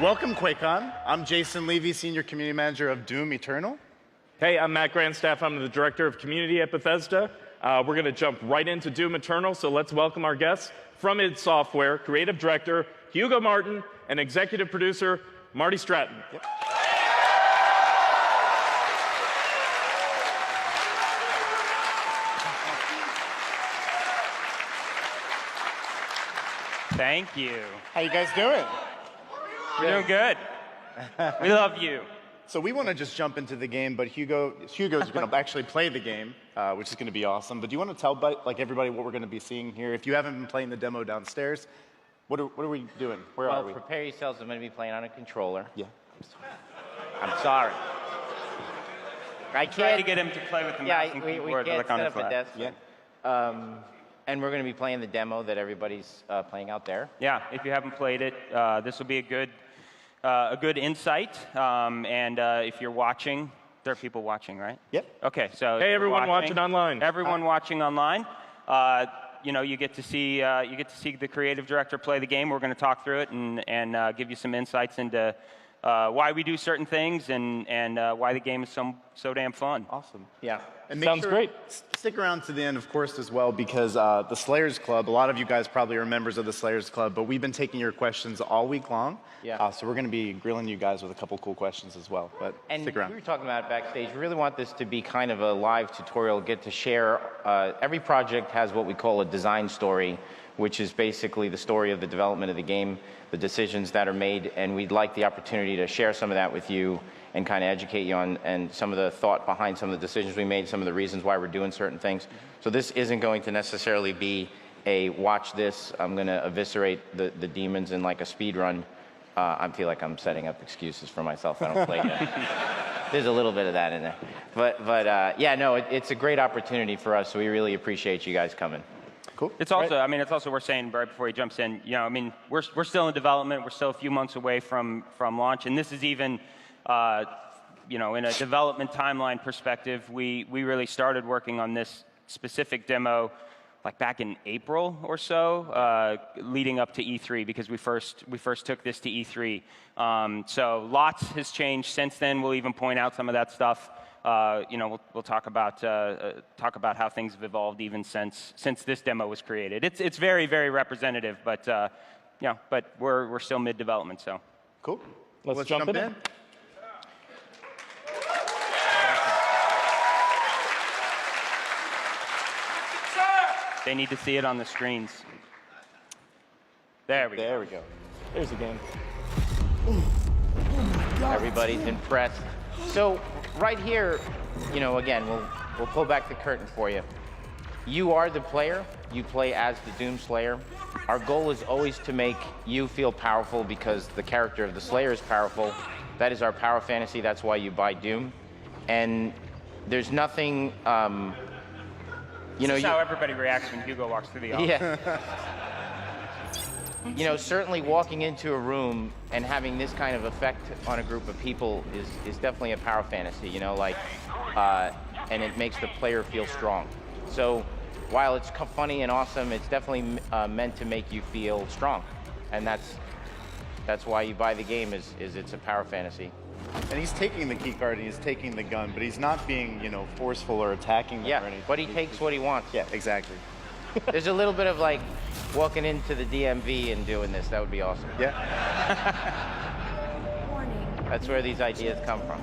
Welcome, QuakeCon. I'm Jason Levy, Senior Community Manager of Doom Eternal. Hey, I'm Matt Grandstaff. I'm the Director of Community at Bethesda. We're going to jump right into Doom Eternal, so let's welcome our guests. From id Software, Creative Director Hugo Martin and Executive Producer Marty Stratton. Yep. Thank you. How you guys doing? We're doing good. We love you. So we want to just jump into the game, but Hugo's going to actually play the game, which is going to be awesome. But do you want to tell everybody what we're going to be seeing here? If you haven't been playing the demo downstairs, what are we doing? Where are we? Well, prepare yourselves. I'm going to be playing on a controller. Yeah. I'm sorry. I Try to get him to play with the mouse and we keyboard can't like on set his up a lap. desk. And we're going to be playing the demo that everybody's playing out there. Yeah, if you haven't played it, this will be a good insight. And if you're watching, there are people watching, right? Yep. Okay, so Hey, everyone watching online. Everyone watching online. You get to see the creative director play the game. We're going to talk through it and give you some insights into why we do certain things and why the game is so damn fun. Awesome. Yeah. And sounds great. Stick around to the end, of course, as well, because the Slayers Club, a lot of you guys probably are members of the Slayers Club, but we've been taking your questions all week long. Yeah. So we're going to be grilling you guys with a couple cool questions as well, but stick around. We were talking about it backstage. We really want this to be kind of a live tutorial, get to share. Every project has what we call a design story, which is basically the story of the development of the game, the decisions that are made, and we'd like the opportunity to share some of that with you and kind of educate you on and some of the thought behind some of the decisions we made, some of the reasons why we're doing certain things. So this isn't going to necessarily be a watch this, I'm going to eviscerate the demons in like a speed run. I feel like I'm setting up excuses for myself. I don't play yet. There's a little bit of that in there. But yeah, no, it's a great opportunity for us, so we really appreciate you guys coming. Cool. It's also, I mean, it's also worth saying right before he jumps in, I mean, we're still in development. We're still a few months away from launch, and this is even, in a development timeline perspective, we really started working on this specific demo like back in April or so, leading up to E3, because we first took this to E3. So lots has changed since then. We'll even point out some of that stuff. We'll talk about how things have evolved even since this demo was created. It's very, very representative, but but we're still mid development. So cool. Let's jump in. They need to see it on the screens. There we go. There's the game. Everybody's impressed. So right here, again, we'll pull back the curtain for you. You are the player. You play as the Doom Slayer. Our goal is always to make you feel powerful because the character of the Slayer is powerful. That is our power fantasy. That's why you buy Doom. And there's nothing, this is how everybody reacts when Hugo walks through the office. Yeah. Certainly walking into a room and having this kind of effect on a group of people is definitely a power fantasy, and it makes the player feel strong. So while it's funny and awesome, it's definitely meant to make you feel strong. And that's why you buy the game is it's a power fantasy. And he's taking the key card and he's taking the gun, but he's not being, forceful or attacking them or anything. But he takes what he wants. Yeah, exactly. There's a little bit of like walking into the DMV and doing this. That would be awesome. Yeah. That's where these ideas come from.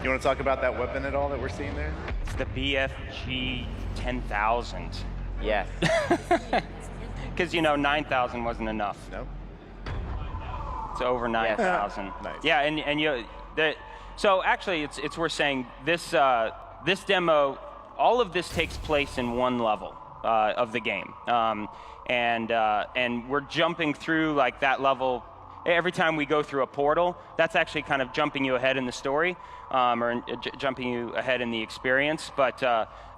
You want to talk about that weapon at all that we're seeing there? It's the BFG 10,000. Yeah. Because 9,000 wasn't enough. No. It's over 9,000. Nice. Yeah, so actually, it's worth saying this demo, all of this takes place in one level of the game, and we're jumping through like that level. Every time we go through a portal, that's actually kind of jumping you ahead in the story, or jumping you ahead in the experience. But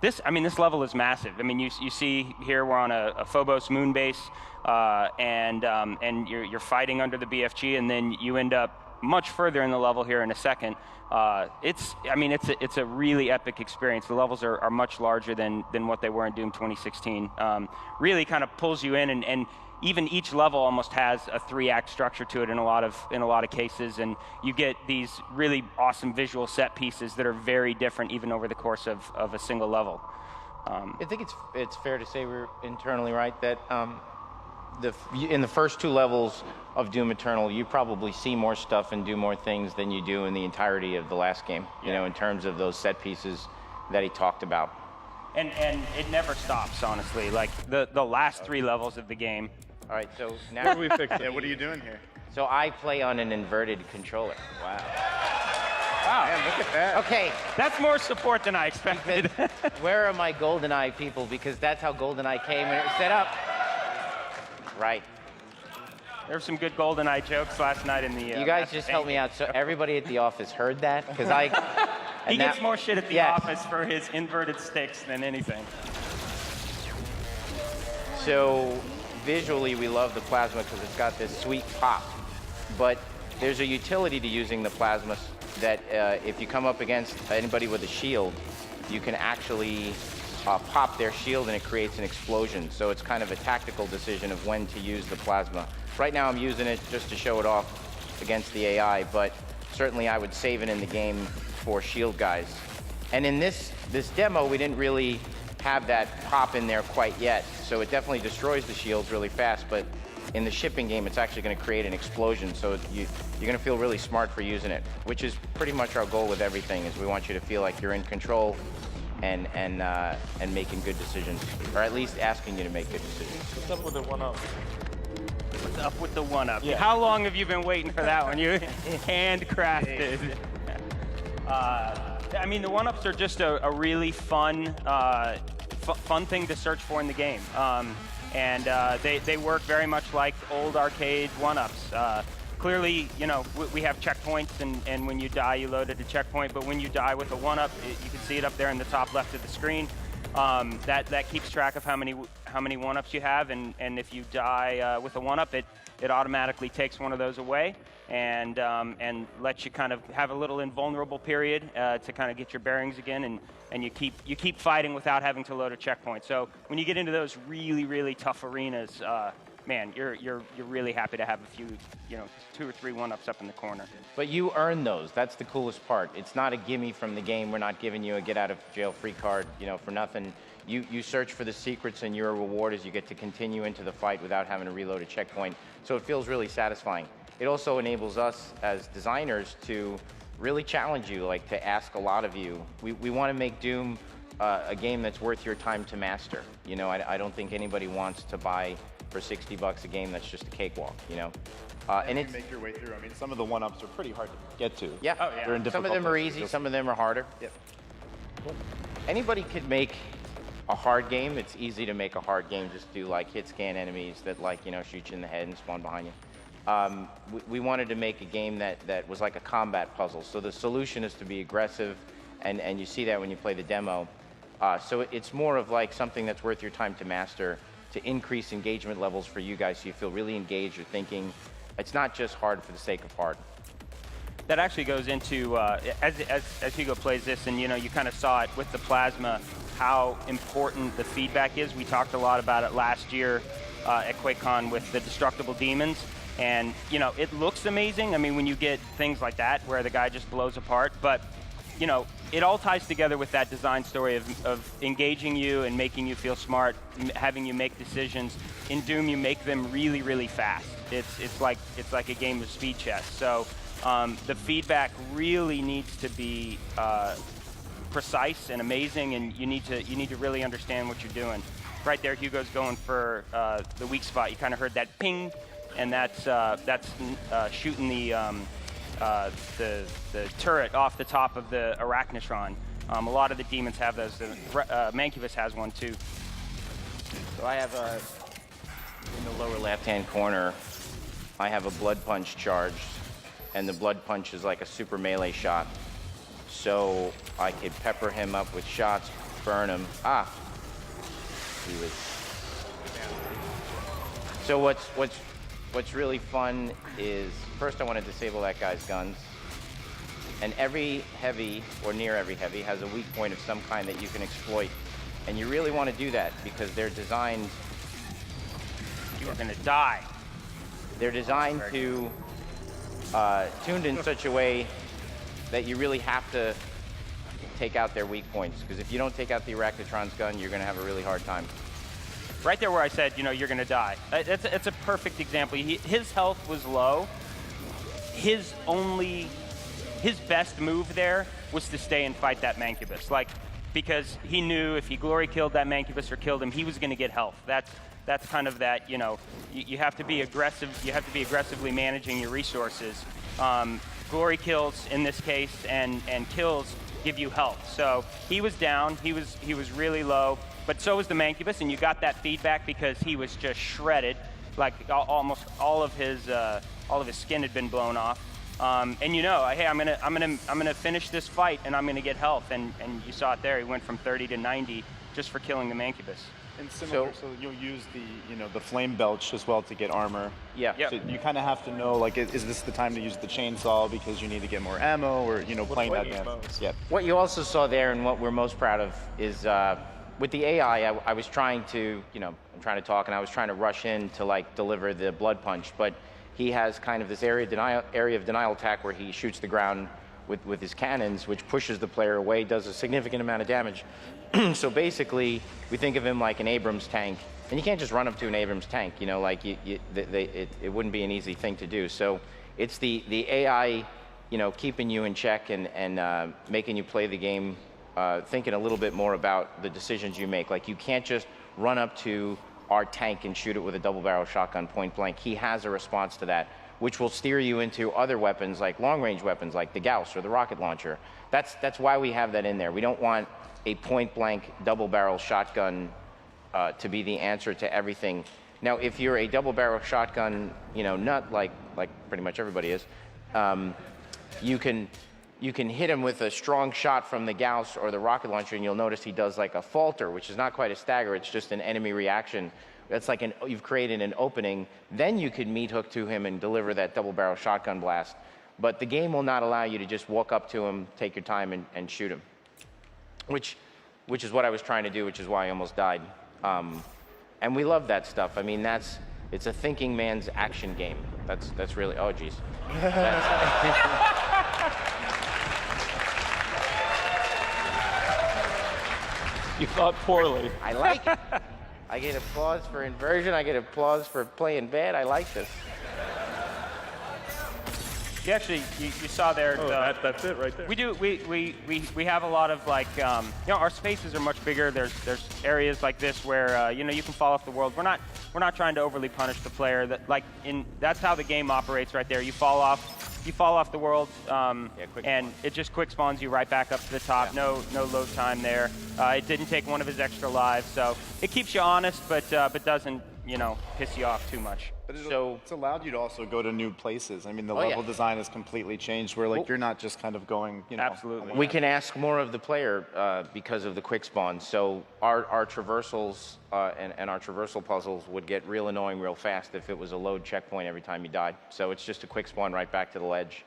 this level is massive. I mean, you see here we're on a Phobos moon base, and you're fighting under the BFG, and then you end up much further in the level here in a second. It's a really epic experience. The levels are much larger than what they were in Doom 2016. Really kind of pulls you in, and even each level almost has a 3-act structure to it in a lot of cases, and you get these really awesome visual set pieces that are very different even over the course of a single level. I think it's fair to say we're internally right that in the first 2 levels of Doom Eternal, you probably see more stuff and do more things than you do in the entirety of the last game, in terms of those set pieces that he talked about. And it never stops, honestly. Like the last 3 levels of the game, All right, so now Where do we fix Yeah, it? what are you doing here? So I play on an inverted controller. Wow. Wow. Man, look at that. Okay, That's more support than I expected. where are my GoldenEye people? Because that's how GoldenEye came when it was set up. Right. There were some good GoldenEye jokes last night in the. You guys just helped me out. So everybody at the office heard that because I. He and gets that- more shit at the Yes. office for his inverted sticks than anything. So visually, we love the plasma because it's got this sweet pop. But there's a utility to using the plasma that if you come up against anybody with a shield, you can actually pop their shield and it creates an explosion. So it's kind of a tactical decision of when to use the plasma. Right now I'm using it just to show it off against the AI, but certainly I would save it in the game for shield guys. And in this demo, we didn't really have that pop in there quite yet. So it definitely destroys the shields really fast, but in the shipping game, it's actually going to create an explosion. So you're going to feel really smart for using it, which is pretty much our goal with everything, is we want you to feel like you're in control and making good decisions, or at least asking you to make good decisions. What's up with the 1-up? What's up with the 1-up? Yeah. How long have you been waiting for that one? You handcrafted. I mean, the 1-ups are just a really fun, fun thing to search for in the game. And they work very much like old arcade 1-ups. Clearly, you know, we have checkpoints, and when you die, you load at a checkpoint. But when you die with a 1-up, you can see it up there in the top left of the screen. That keeps track of how many 1-ups you have, and if you die with a 1-up, it automatically takes one of those away and lets you kind of have a little invulnerable period to kind of get your bearings again, and you keep fighting without having to load a checkpoint. So when you get into those really tough arenas, man, you're really happy to have a few, 2 or 3 1-ups up in the corner. But you earn those. That's the coolest part. It's not a gimme from the game. We're not giving you a get out of jail free card, for nothing. You search for the secrets, and your reward is you get to continue into the fight without having to reload a checkpoint. So it feels really satisfying. It also enables us as designers to really challenge you, like to ask a lot of you. We want to make Doom a game that's worth your time to master. I don't think anybody wants to buy for $60 a game that's just a cakewalk, And you make your way through. I mean, some of the 1-ups are pretty hard to get to. Yeah, They're in some of them are easy, some of them are harder. Yep. Anybody could make a hard game. It's easy to make a hard game. Just do like hit scan enemies that shoot you in the head and spawn behind you. We wanted to make a game that was like a combat puzzle. So the solution is to be aggressive, and you see that when you play the demo. So it's more of like something that's worth your time to master, to increase engagement levels for you guys so you feel really engaged. You're thinking. It's not just hard for the sake of hard. That actually goes into, as Hugo plays this, and you kind of saw it with the plasma, how important the feedback is. We talked a lot about it last year at QuakeCon with the destructible demons. And, it looks amazing. I mean, when you get things like that where the guy just blows apart, but, it all ties together with that design story of engaging you and making you feel smart, having you make decisions. In Doom, you make them really fast. It's like a game of speed chess. So the feedback really needs to be precise and amazing, and you need to really understand what you're doing. Right there, Hugo's going for the weak spot. You kind of heard that ping, and that's shooting the turret off the top of the Arachnotron. A lot of the demons have those. Mancubus has one too. So I have in the lower left-hand corner, I have a blood punch charged, and the blood punch is like a super melee shot. So I could pepper him up with shots, burn him. He was. So what's really fun is, first I want to disable that guy's guns. And every heavy, or near every heavy, has a weak point of some kind that you can exploit. And you really want to do that because they're designed. You are going to die. They're designed to, tuned in such a way that you really have to take out their weak points. Because if you don't take out the Arachnotron's gun, you're going to have a really hard time. Right there where I said, you're going to die. It's a perfect example. His health was low. His best move there was to stay and fight that Mancubus. Because he knew if he glory killed that Mancubus or killed him, he was going to get health. that's kind of that, you have to be aggressive. You have to be aggressively managing your resources. Glory kills in this case, and kills give you health. So he was down. He was really low, but so was the Mancubus, and you got that feedback because he was just shredded, like almost all of his skin had been blown off. And hey, I'm gonna finish this fight, and I'm gonna get health, and you saw it there. He went from 30 to 90 just for killing the Mancubus. And similar, so you'll use the flame belch as well to get armor. Yeah. So you kind of have to know, like, is this the time to use the chainsaw because you need to get more ammo, or playing that advanced? Yeah. What you also saw there, and what we're most proud of, is with the AI. I was trying to, I'm trying to talk, and I was trying to rush in to like deliver the blood punch, but he has kind of this area of denial attack where he shoots the ground with his cannons, which pushes the player away, does a significant amount of damage. So basically, we think of him like an Abrams tank, and you can't just run up to an Abrams tank. It wouldn't be an easy thing to do. So it's the AI, keeping you in check and making you play the game, thinking a little bit more about the decisions you make. Like, you can't just run up to our tank and shoot it with a double-barrel shotgun point blank. He has a response to that, which will steer you into other weapons, like long-range weapons, like the Gauss or the rocket launcher. That's why we have that in there. We don't want a point-blank double-barrel shotgun to be the answer to everything. Now, if you're a double-barrel shotgun, nut like pretty much everybody is, you can hit him with a strong shot from the Gauss or the rocket launcher, and you'll notice he does like a falter, which is not quite a stagger. It's just an enemy reaction. That's like you've created an opening. Then you could meat hook to him and deliver that double-barrel shotgun blast. But the game will not allow you to just walk up to him, take your time, and shoot him. Which is what I was trying to do, which is why I almost died. And we love that stuff. I mean, it's a thinking man's action game. That's really, oh geez. You thought poorly. I like it. I get applause for inversion. I get applause for playing bad. I like this. You actually, you saw there. That's it right there. We have a lot of like, our spaces are much bigger. There's areas like this where you can fall off the world. We're not trying to overly punish the player. That's how the game operates right there. You fall off the world, and it just quick spawns you right back up to the top. Yeah. No load time there. It didn't take one of his extra lives, so it keeps you honest, but doesn't piss you off too much. But it's allowed you to also go to new places. I mean, the level design has completely changed, where you're not just kind of going, Absolutely. We can ask more of the player because of the quick spawn. So our traversals and our traversal puzzles would get real annoying real fast if it was a load checkpoint every time you died. So it's just a quick spawn right back to the ledge.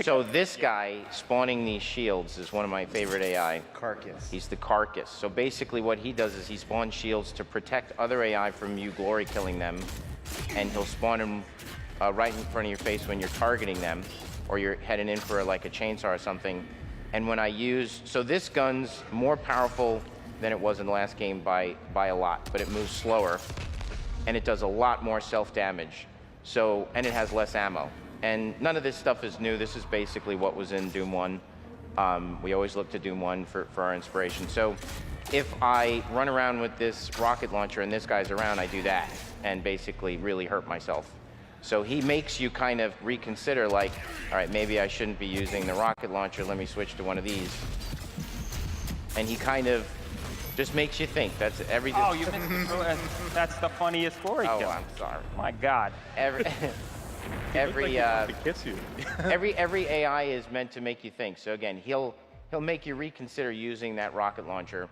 So this guy spawning these shields is one of my favorite AI. Carcass. He's the Carcass. So basically what he does is he spawns shields to protect other AI from you glory killing them, and he'll spawn them right in front of your face when you're targeting them, or you're heading in for like a chainsaw or something. And when so this gun's more powerful than it was in the last game by a lot, but it moves slower, and it does a lot more self-damage. And it has less ammo. And none of this stuff is new. This is basically what was in Doom 1. We always look to Doom 1 for our inspiration. So if I run around with this rocket launcher and this guy's around, I do that and basically really hurt myself. So he makes you kind of reconsider, like, all right, maybe I shouldn't be using the rocket launcher. Let me switch to one of these. And he kind of just makes you think. That's every. Oh, you missed the That's the funniest glory kill. Oh, I'm sorry. My God. Every AI is meant to make you think. So again, he'll make you reconsider using that rocket launcher,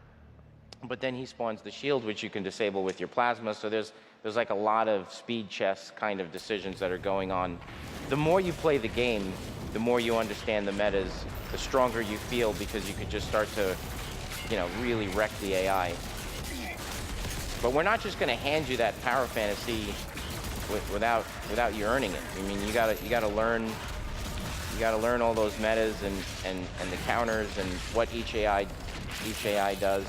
but then he spawns the shield, which you can disable with your plasma. So there's like a lot of speed chess kind of decisions that are going on. The more you play the game, the more you understand the metas, the stronger you feel, because you could just start to, really wreck the AI. But we're not just going to hand you that power fantasy without you earning it. I mean, you gotta learn all those metas and the counters and what each AI does.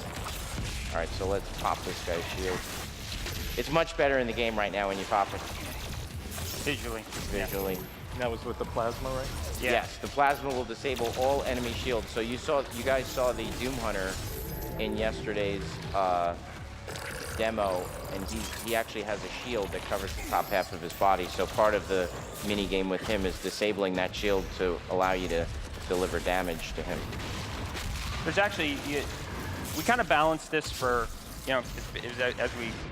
All right, so let's pop this guy's shield. It's much better in the game right now when you pop it. Visually. Yeah. That was with the plasma, right? Yeah. Yes, the plasma will disable all enemy shields. So you guys saw the Doom Hunter in yesterday's demo, and he actually has a shield that covers the top half of his body. So part of the mini game with him is disabling that shield to allow you to deliver damage to him. There's actually, we kind of balanced this for, you know,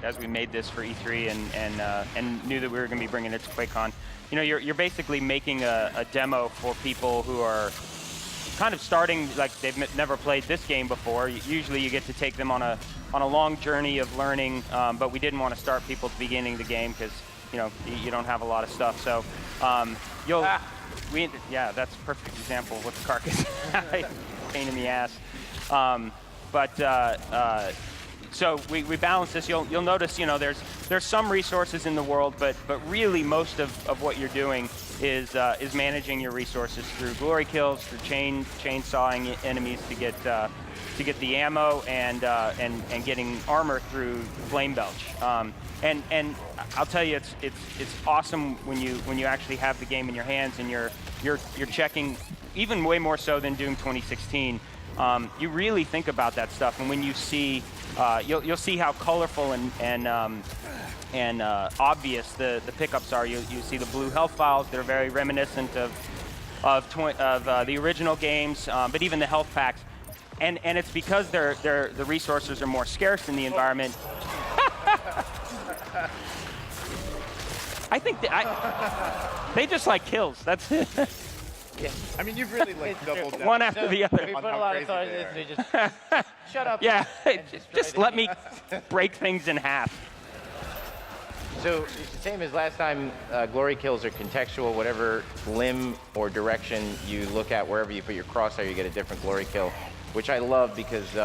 as we made this for E3 and knew that we were going to be bringing it to QuakeCon. You know, you're basically making a demo for people who are kind of starting, like they've never played this game before. Usually you get to take them on a long journey of learning, but we didn't want to start people at the beginning of the game because, you know, you don't have a lot of stuff. So yeah, that's a perfect example with the carcass. Pain in the ass. So we balance this. You'll notice, you know, there's some resources in the world, but really most of what you're doing is managing your resources through glory kills, through chainsawing enemies to get the ammo, and getting armor through flame belch. And I'll tell you, it's awesome when you actually have the game in your hands and you're checking, even way more so than Doom 2016. You really think about that stuff, and when you see, you'll see how colorful and obvious the pickups are. You see the blue health files that are very reminiscent of the original games, but even the health packs, and it's because the resources are more scarce in the environment. I think they just like kills. That's it. Yeah. I mean, you've really like doubled down. One after the other. We put a lot of thought into this. Just shut up. Yeah, and just let me break things in half. So it's the same as last time. Glory kills are contextual. Whatever limb or direction you look at, wherever you put your crosshair, you get a different glory kill, which I love because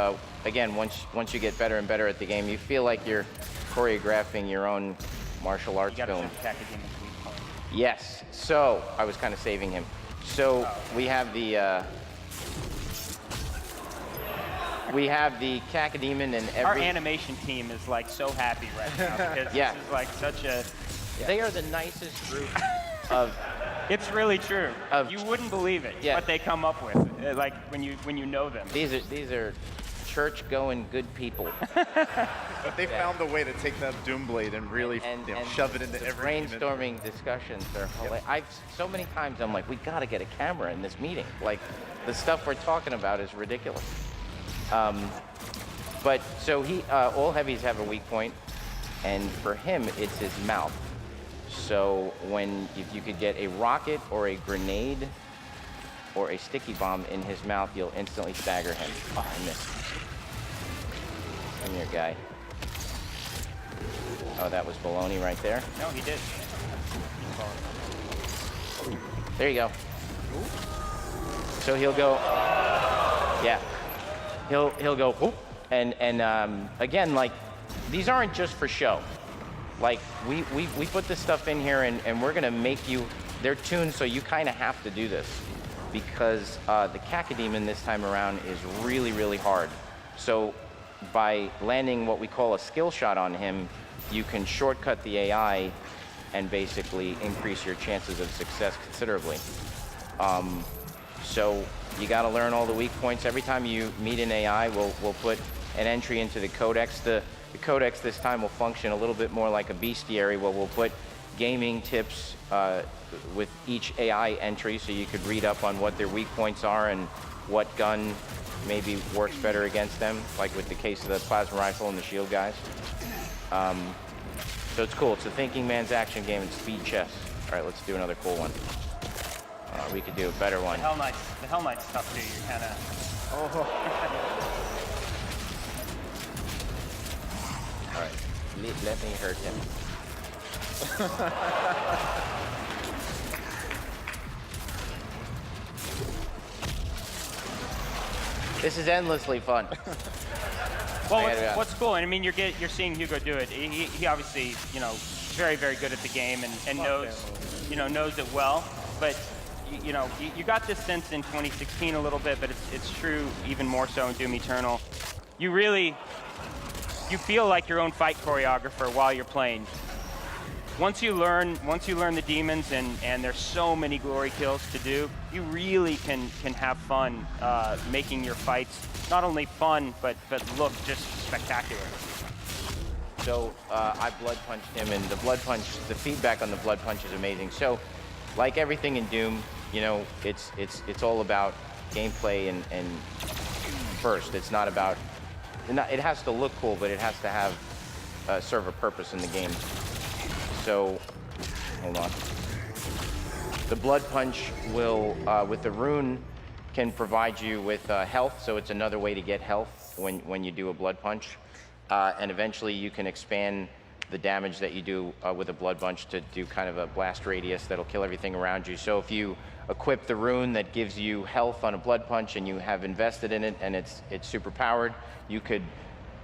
again, once you get better and better at the game, you feel like you're choreographing your own martial arts film. Yes. So I was kind of saving him. So we have the Cacodemon and every... Our animation team is like so happy right now because this is like such a... They are the nicest group of... It's really true. You wouldn't believe it, what they come up with, like when you know them. These are church-going good people. But they found a way to take that Doomblade and really shove it into every brainstorming discussions are hilarious. So many times I'm like, we got to get a camera in this meeting. Like, the stuff we're talking about is ridiculous. But so all heavies have a weak point, and for him, it's his mouth. So if you could get a rocket or a grenade or a sticky bomb in his mouth, you'll instantly stagger him. Oh, I missed. Come here, guy. Oh, that was baloney right there. No, he did. There you go. So he'll go. Yeah. He'll go. Whoop, and again, like, these aren't just for show. Like, we put this stuff in here, and we're gonna make you. They're tuned so you kind of have to do this, because the Cacodemon this time around is really, really hard. So by landing what we call a skill shot on him, you can shortcut the AI and basically increase your chances of success considerably. So you got to learn all the weak points. Every time you meet an AI, we'll put an entry into the codex. The codex this time will function a little bit more like a bestiary, where we'll put gaming tips with each AI entry, so you could read up on what their weak points are and what gun maybe works better against them, like with the case of the plasma rifle and the shield guys. So it's cool. It's a thinking man's action game in speed chess. All right, let's do another cool one. We could do a better one. The Hell Knight's tough too. You kind of... All right, let me hurt him. This is endlessly fun. Well, what's cool, and I mean, you're seeing Hugo do it. He obviously, you know, very, very good at the game and knows it well. But you got this sense in 2016 a little bit, but it's true even more so in Doom Eternal. You feel like your own fight choreographer while you're playing. Once you learn the demons, and there's so many glory kills to do, you really can have fun making your fights not only fun but look just spectacular. So I blood punched him, and the feedback on the blood punch is amazing. So, like everything in Doom, you know, it's all about gameplay and first. It's not about. It has to look cool, but it has to have serve a purpose in the game. So, hold on. The blood punch will, with the rune, can provide you with health. So it's another way to get health when you do a blood punch. And eventually you can expand the damage that you do with a blood punch to do kind of a blast radius that'll kill everything around you. So if you equip the rune that gives you health on a blood punch and you have invested in it and it's super powered, you could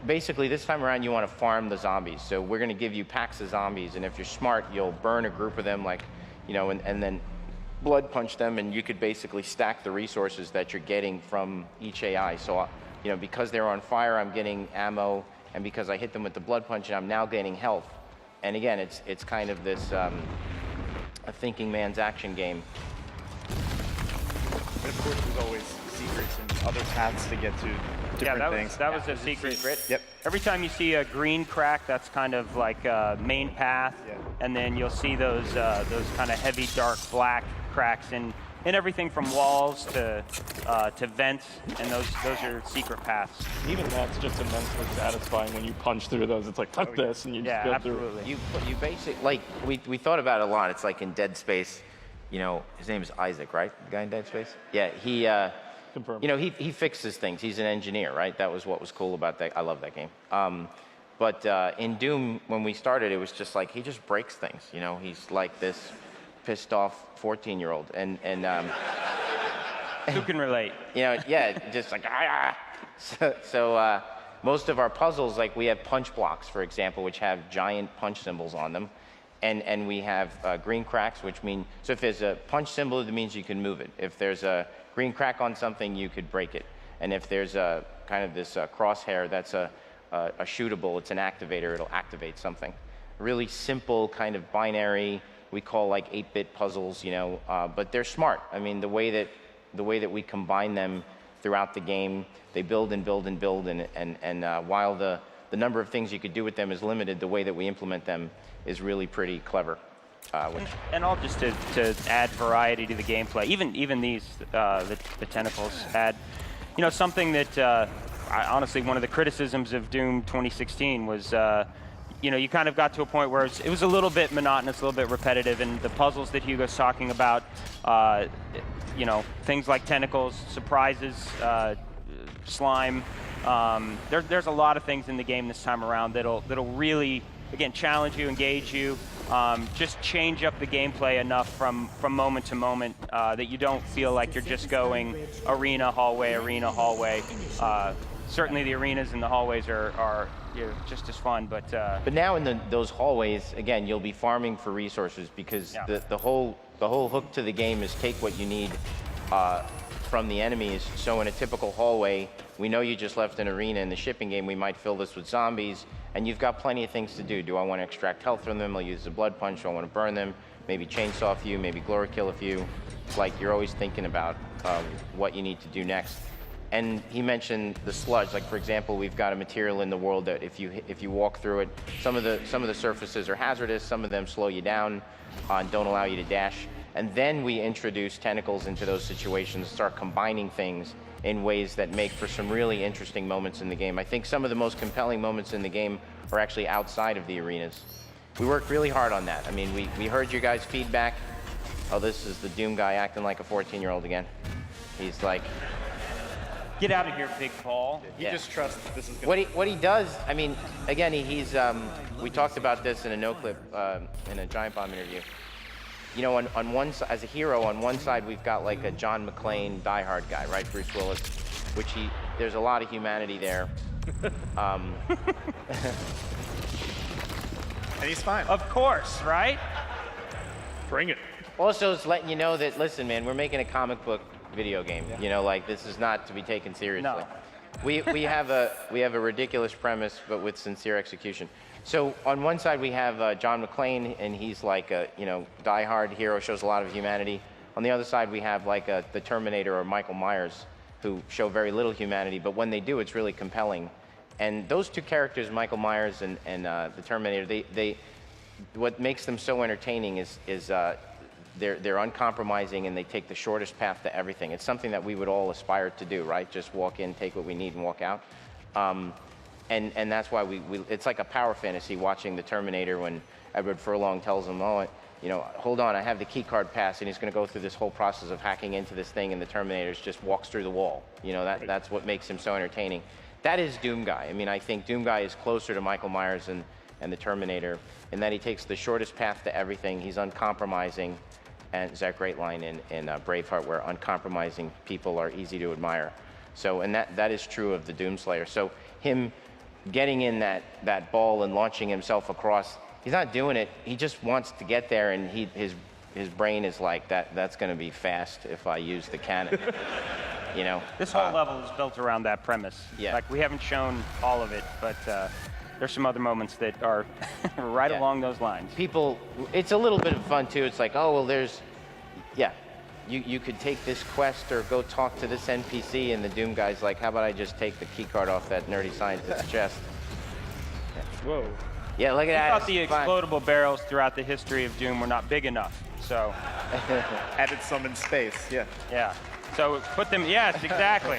basically this time around you want to farm the zombies. So we're going to give you packs of zombies, and if you're smart, you'll burn a group of them, like, you know, and then blood punch them, and you could basically stack the resources that you're getting from each AI. So, you know, because they're on fire, I'm getting ammo, and because I hit them with the blood punch, I'm now gaining health. And again, it's kind of this a thinking man's action game. But of course, there's always secrets and other paths to get to different things. That was a secret. Yep. Every time you see a green crack, that's kind of like a main path, and then you'll see those kind of heavy, dark, black cracks in everything from walls to vents, and those are secret paths. Even that's just immensely satisfying when you punch through those. It's like, fuck this, and you just go absolutely. through. You basically, like, we thought about it a lot. It's like in Dead Space, you know, his name is Isaac, right? The guy in Dead Space? Yeah, he, Confirmed. you know, he fixes things. He's an engineer, right? That was what was cool about that. I love that game. But in Doom, when we started, it was just like, he just breaks things. You know, he's like this pissed off 14-year-old. And who can relate? You know, yeah, just like, ah. So most of our puzzles, like we have punch blocks, for example, which have giant punch symbols on them. And we have green cracks, which mean, so if there's a punch symbol, it means you can move it. If there's a green crack on something, you could break it. And if there's a kind of this crosshair, that's a shootable, it's an activator, it'll activate something. Really simple kind of binary, we call like 8-bit puzzles, you know, but they're smart. I mean, the way that we combine them throughout the game, they build and build and build, and while the number of things you could do with them is limited, the way that we implement them is really pretty clever. And all just to add variety to the gameplay. Even these, the tentacles add, you know, something that honestly, one of the criticisms of Doom 2016 was, you know, you kind of got to a point where it was a little bit monotonous, a little bit repetitive, and the puzzles that Hugo's talking about, you know, things like tentacles, surprises, slime. There's a lot of things in the game this time around that'll really, again, challenge you, engage you, just change up the gameplay enough from moment to moment that you don't feel like you're just going arena, hallway. Certainly the arenas and the hallways are you know, just as fun, but now in those hallways, again, you'll be farming for resources because the whole hook to the game is take what you need from the enemies. So in a typical hallway, we know you just left an arena. In the shipping game, we might fill this with zombies, and you've got plenty of things to do. Do I want to extract health from them? I'll use the blood punch. Do I want to burn them? Maybe chainsaw a few, maybe glory kill a few. It's like you're always thinking about what you need to do next. And he mentioned the sludge. Like, for example, we've got a material in the world that if you walk through it, some of the surfaces are hazardous, some of them slow you down and don't allow you to dash. And then we introduce tentacles into those situations, start combining things in ways that make for some really interesting moments in the game. I think some of the most compelling moments in the game are actually outside of the arenas. We worked really hard on that. I mean, we heard your guys' feedback. Oh, this is the Doom guy acting like a 14-year-old again. He's like, get out of here, Big Paul. He just trusts this is going what he does, I mean, again, he's, we talked about this in a no-clip, in a Giant Bomb interview. You know, on one side, as a hero, on one side we've got like a John McClane diehard guy, right, Bruce Willis, which there's a lot of humanity there. And he's fine. Of course, right? Bring it. Also, it's letting you know that, listen, man, we're making a comic book video game. You know, like, this is not to be taken seriously. No. We have a ridiculous premise, but with sincere execution. So on one side we have John McClane, and he's like a, you know, diehard hero, shows a lot of humanity. On the other side we have like the Terminator or Michael Myers, who show very little humanity, but when they do, it's really compelling. And those two characters, Michael Myers and the Terminator, what makes them so entertaining is they're uncompromising and they take the shortest path to everything. It's something that we would all aspire to do, right? Just walk in, take what we need, and walk out. And that's why it's like a power fantasy watching the Terminator when Edward Furlong tells him, oh, hold on, I have the key card pass, and he's going to go through this whole process of hacking into this thing, and the Terminator just walks through the wall. That's what makes him so entertaining. That is Doom Guy. I mean, I think Doom Guy is closer to Michael Myers and the Terminator in that he takes the shortest path to everything. He's uncompromising. And there's that great line in Braveheart where uncompromising people are easy to admire. So, and that is true of the Doomslayer. So him getting in that ball and launching himself across, he's not doing it. He just wants to get there, and his brain is like, that's going to be fast if I use the cannon. This whole level is built around that premise. Yeah. Like, we haven't shown all of it, but there's some other moments that are right along those lines. It's a little bit of fun too. It's like, oh, well, you could take this quest or go talk to this NPC, and the Doom Guy's like, how about I just take the key card off that nerdy scientist's chest? Whoa. Yeah, look at that. I thought the explodable barrels throughout the history of Doom were not big enough, so. Added some in space, yeah. Yeah. So put them, yes, exactly.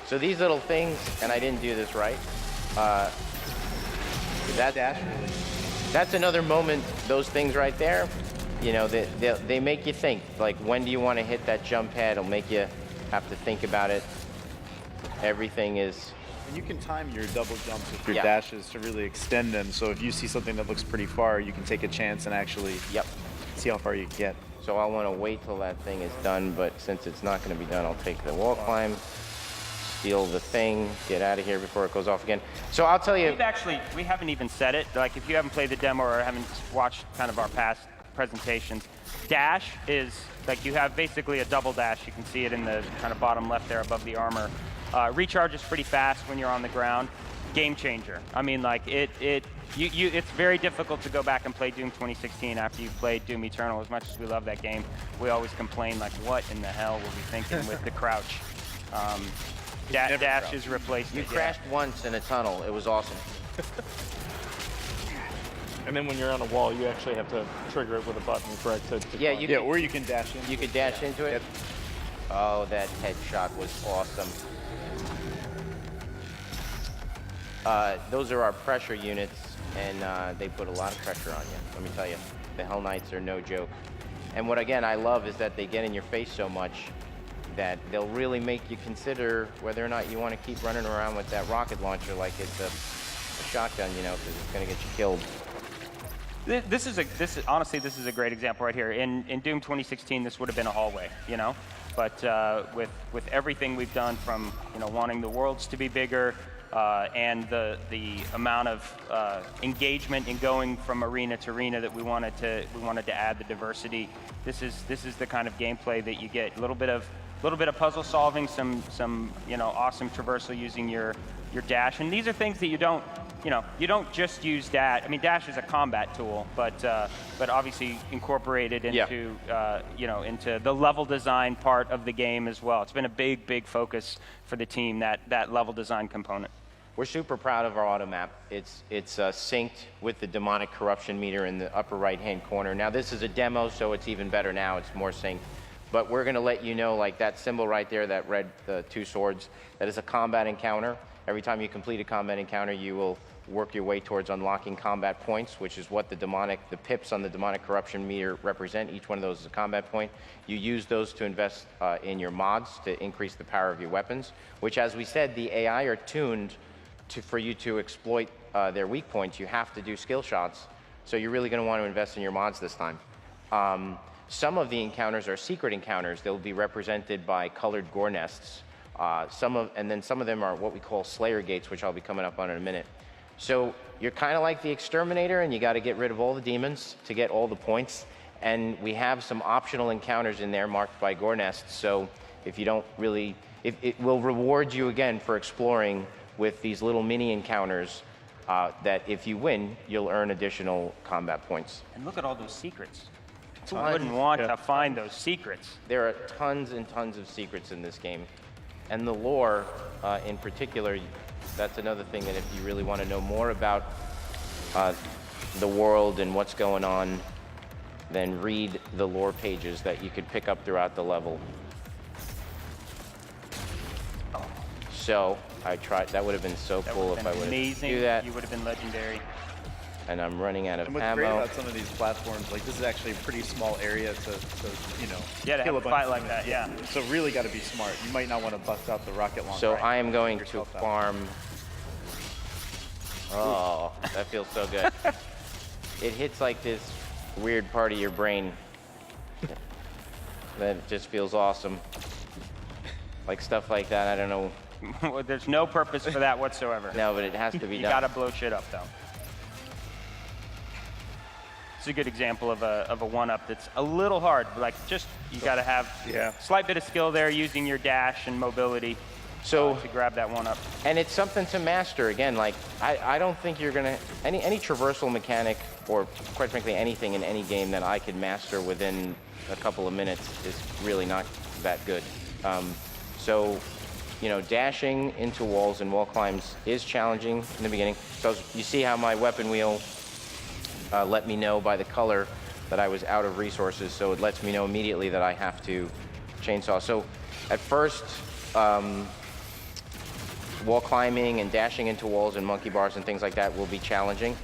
So these little things, and I didn't do this right. That dash, that's another moment. Those things right there, they make you think. Like, when do you want to hit that jump pad? It'll make you have to think about it. Everything is. And you can time your double jumps with your dashes to really extend them. So if you see something that looks pretty far, you can take a chance and actually see how far you can get. So I want to wait till that thing is done, but since it's not going to be done, I'll take the wall climb. Steal the thing, get out of here before it goes off again. So I'll tell you. We haven't even said it. Like, if you haven't played the demo or haven't watched kind of our past presentations, dash is, like, you have basically a double dash. You can see it in the kind of bottom left there above the armor. Recharge is pretty fast when you're on the ground. Game changer. I mean, like, it's very difficult to go back and play Doom 2016 after you've played Doom Eternal. As much as we love that game, we always complain, like, what in the hell were we thinking with the crouch? Dash is replaced. You crashed once in a tunnel. It was awesome. And then when you're on a wall, you actually have to trigger it with a button, correct? Or you can dash in. You could dash into it. Oh, that headshot was awesome. Those are our pressure units, and they put a lot of pressure on you. Let me tell you, the Hell Knights are no joke. And what, again, I love is that they get in your face so much that they'll really make you consider whether or not you want to keep running around with that rocket launcher like it's a shotgun, because it's going to get you killed. Honestly, this is a great example right here. In Doom 2016, this would have been a hallway, But with everything we've done, from wanting the worlds to be bigger, and the amount of engagement in going from arena to arena that we wanted to add the diversity. This is the kind of gameplay that you get. A little bit of puzzle solving, some awesome traversal using your dash, and these are things that you don't just use dash. I mean, dash is a combat tool, but obviously incorporated into into the level design part of the game as well. It's been a big focus for the team, that level design component. We're super proud of our auto map. It's synced with the demonic corruption meter in the upper right-hand corner. Now, this is a demo, so it's even better now. It's more synced. But we're going to let you know, like that symbol right there, that red, the two swords, that is a combat encounter. Every time you complete a combat encounter, you will work your way towards unlocking combat points, which is what the pips on the demonic corruption meter represent. Each one of those is a combat point. You use those to invest in your mods to increase the power of your weapons, which, as we said, the AI are tuned for you to exploit their weak points. You have to do skill shots, so you're really going to want to invest in your mods this time. Some of the encounters are secret encounters. They'll be represented by colored gore nests. And then some of them are what we call Slayer gates, which I'll be coming up on in a minute. So you're kind of like the Exterminator, and you got to get rid of all the demons to get all the points. And we have some optional encounters in there marked by gore nests. So if you don't really, it will reward you again for exploring with these little mini encounters. That if you win, you'll earn additional combat points. And look at all those secrets. Who wouldn't want to find those secrets? There are tons and tons of secrets in this game. And the lore, in particular, that's another thing that if you really want to know more about the world and what's going on, then read the lore pages that you could pick up throughout the level. So I tried. That would have been so cool if I would have do that. You would have been legendary. And I'm running out of and what's ammo. great about some of these platforms, like this is actually a pretty small area to you know, to kill have a a fight bunch like of that, them. yeah. So really got to be smart. You might not want to bust out the rocket launcher. So right I am now. going Take to yourself out. farm. Oh, that feels so good. It hits like this weird part of your brain that just feels awesome. Like stuff like that, I don't know. Well, there's no purpose for that whatsoever. No, but it has to be You done. gotta blow shit up, though. It's a good example of a one-up that's a little hard. Like, just, you gotta have a slight bit of skill there using your dash and mobility to grab that one-up. And it's something to master. Again, like, I don't think you're gonna, any traversal mechanic, or quite frankly, anything in any game that I could master within a couple of minutes is really not that good. So, you know, dashing into walls and wall climbs is challenging in the beginning. So you see how my weapon wheel let me know by the color that I was out of resources, so it lets me know immediately that I have to chainsaw. So at first, wall climbing and dashing into walls and monkey bars and things like that will be challenging.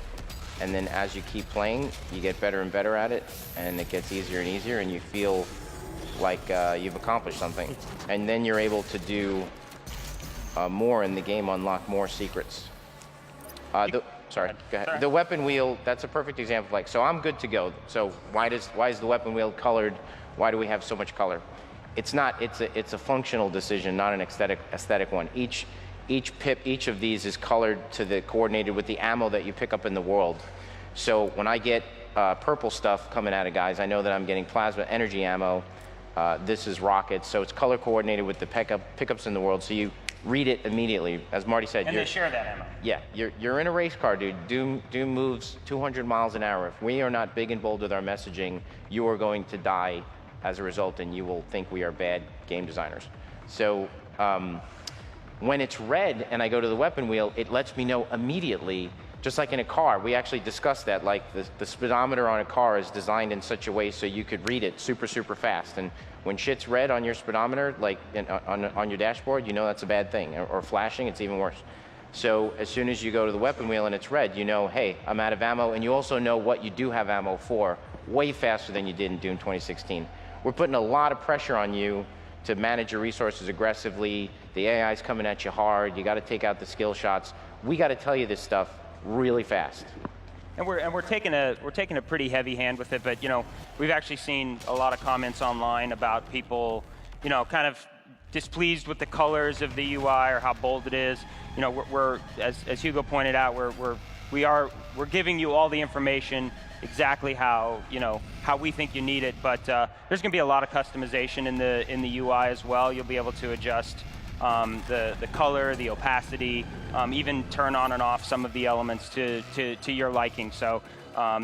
And then as you keep playing, you get better and better at it, and it gets easier and easier, and you feel like you've accomplished something. And then you're able to do more in the game, unlock more secrets. Sorry, go ahead. The weapon wheel, that's a perfect example. Like, so I'm good to go. So why is the weapon wheel colored? Why do we have so much color? It's not. It's a functional decision, not an aesthetic one. Each of these is colored to the coordinated with the ammo that you pick up in the world. So when I get purple stuff coming out of guys, I know that I'm getting plasma energy ammo. This is rockets, so it's color coordinated with the pickups in the world. So you read it immediately. As Marty said, And they share that ammo. Yeah, you're in a race car, dude. Doom moves 200 miles an hour. If we are not big and bold with our messaging, you are going to die as a result, and you will think we are bad game designers. So when it's red and I go to the weapon wheel, it lets me know immediately, just like in a car. We actually discussed that, like the speedometer on a car is designed in such a way so you could read it super, super fast. And when shit's red on your speedometer, like on your dashboard, you know that's a bad thing. Or flashing, it's even worse. So as soon as you go to the weapon wheel and it's red, you know, hey, I'm out of ammo. And you also know what you do have ammo for way faster than you did in Doom 2016. We're putting a lot of pressure on you to manage your resources aggressively. The AI's coming at you hard. You got to take out the skill shots. We got to tell you this stuff really fast. And we're taking a pretty heavy hand with it, but you know, we've actually seen a lot of comments online about people, you know, kind of displeased with the colors of the UI or how bold it is. You know, we're as Hugo pointed out, we're giving you all the information exactly how we think you need it, but there's going to be a lot of customization in the UI as well. You'll be able to adjust the color, the opacity, even turn on and off some of the elements to your liking. So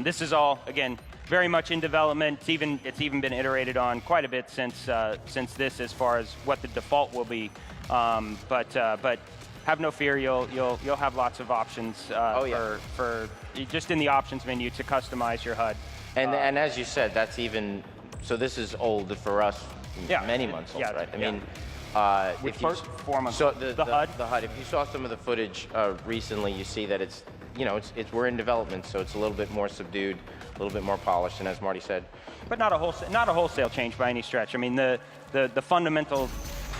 this is all, again, very much in development. It's even been iterated on quite a bit since this, as far as what the default will be. But have no fear, you'll have lots of options for just in the options menu to customize your HUD. And as you said, that's even, so this is old for us, many months old, right? I mean, if you saw the HUD. If you saw some of the footage recently, you see that it's, you know, we're in development, so it's a little bit more subdued, a little bit more polished, and as Marty said, but not a wholesale change by any stretch. I mean, the fundamental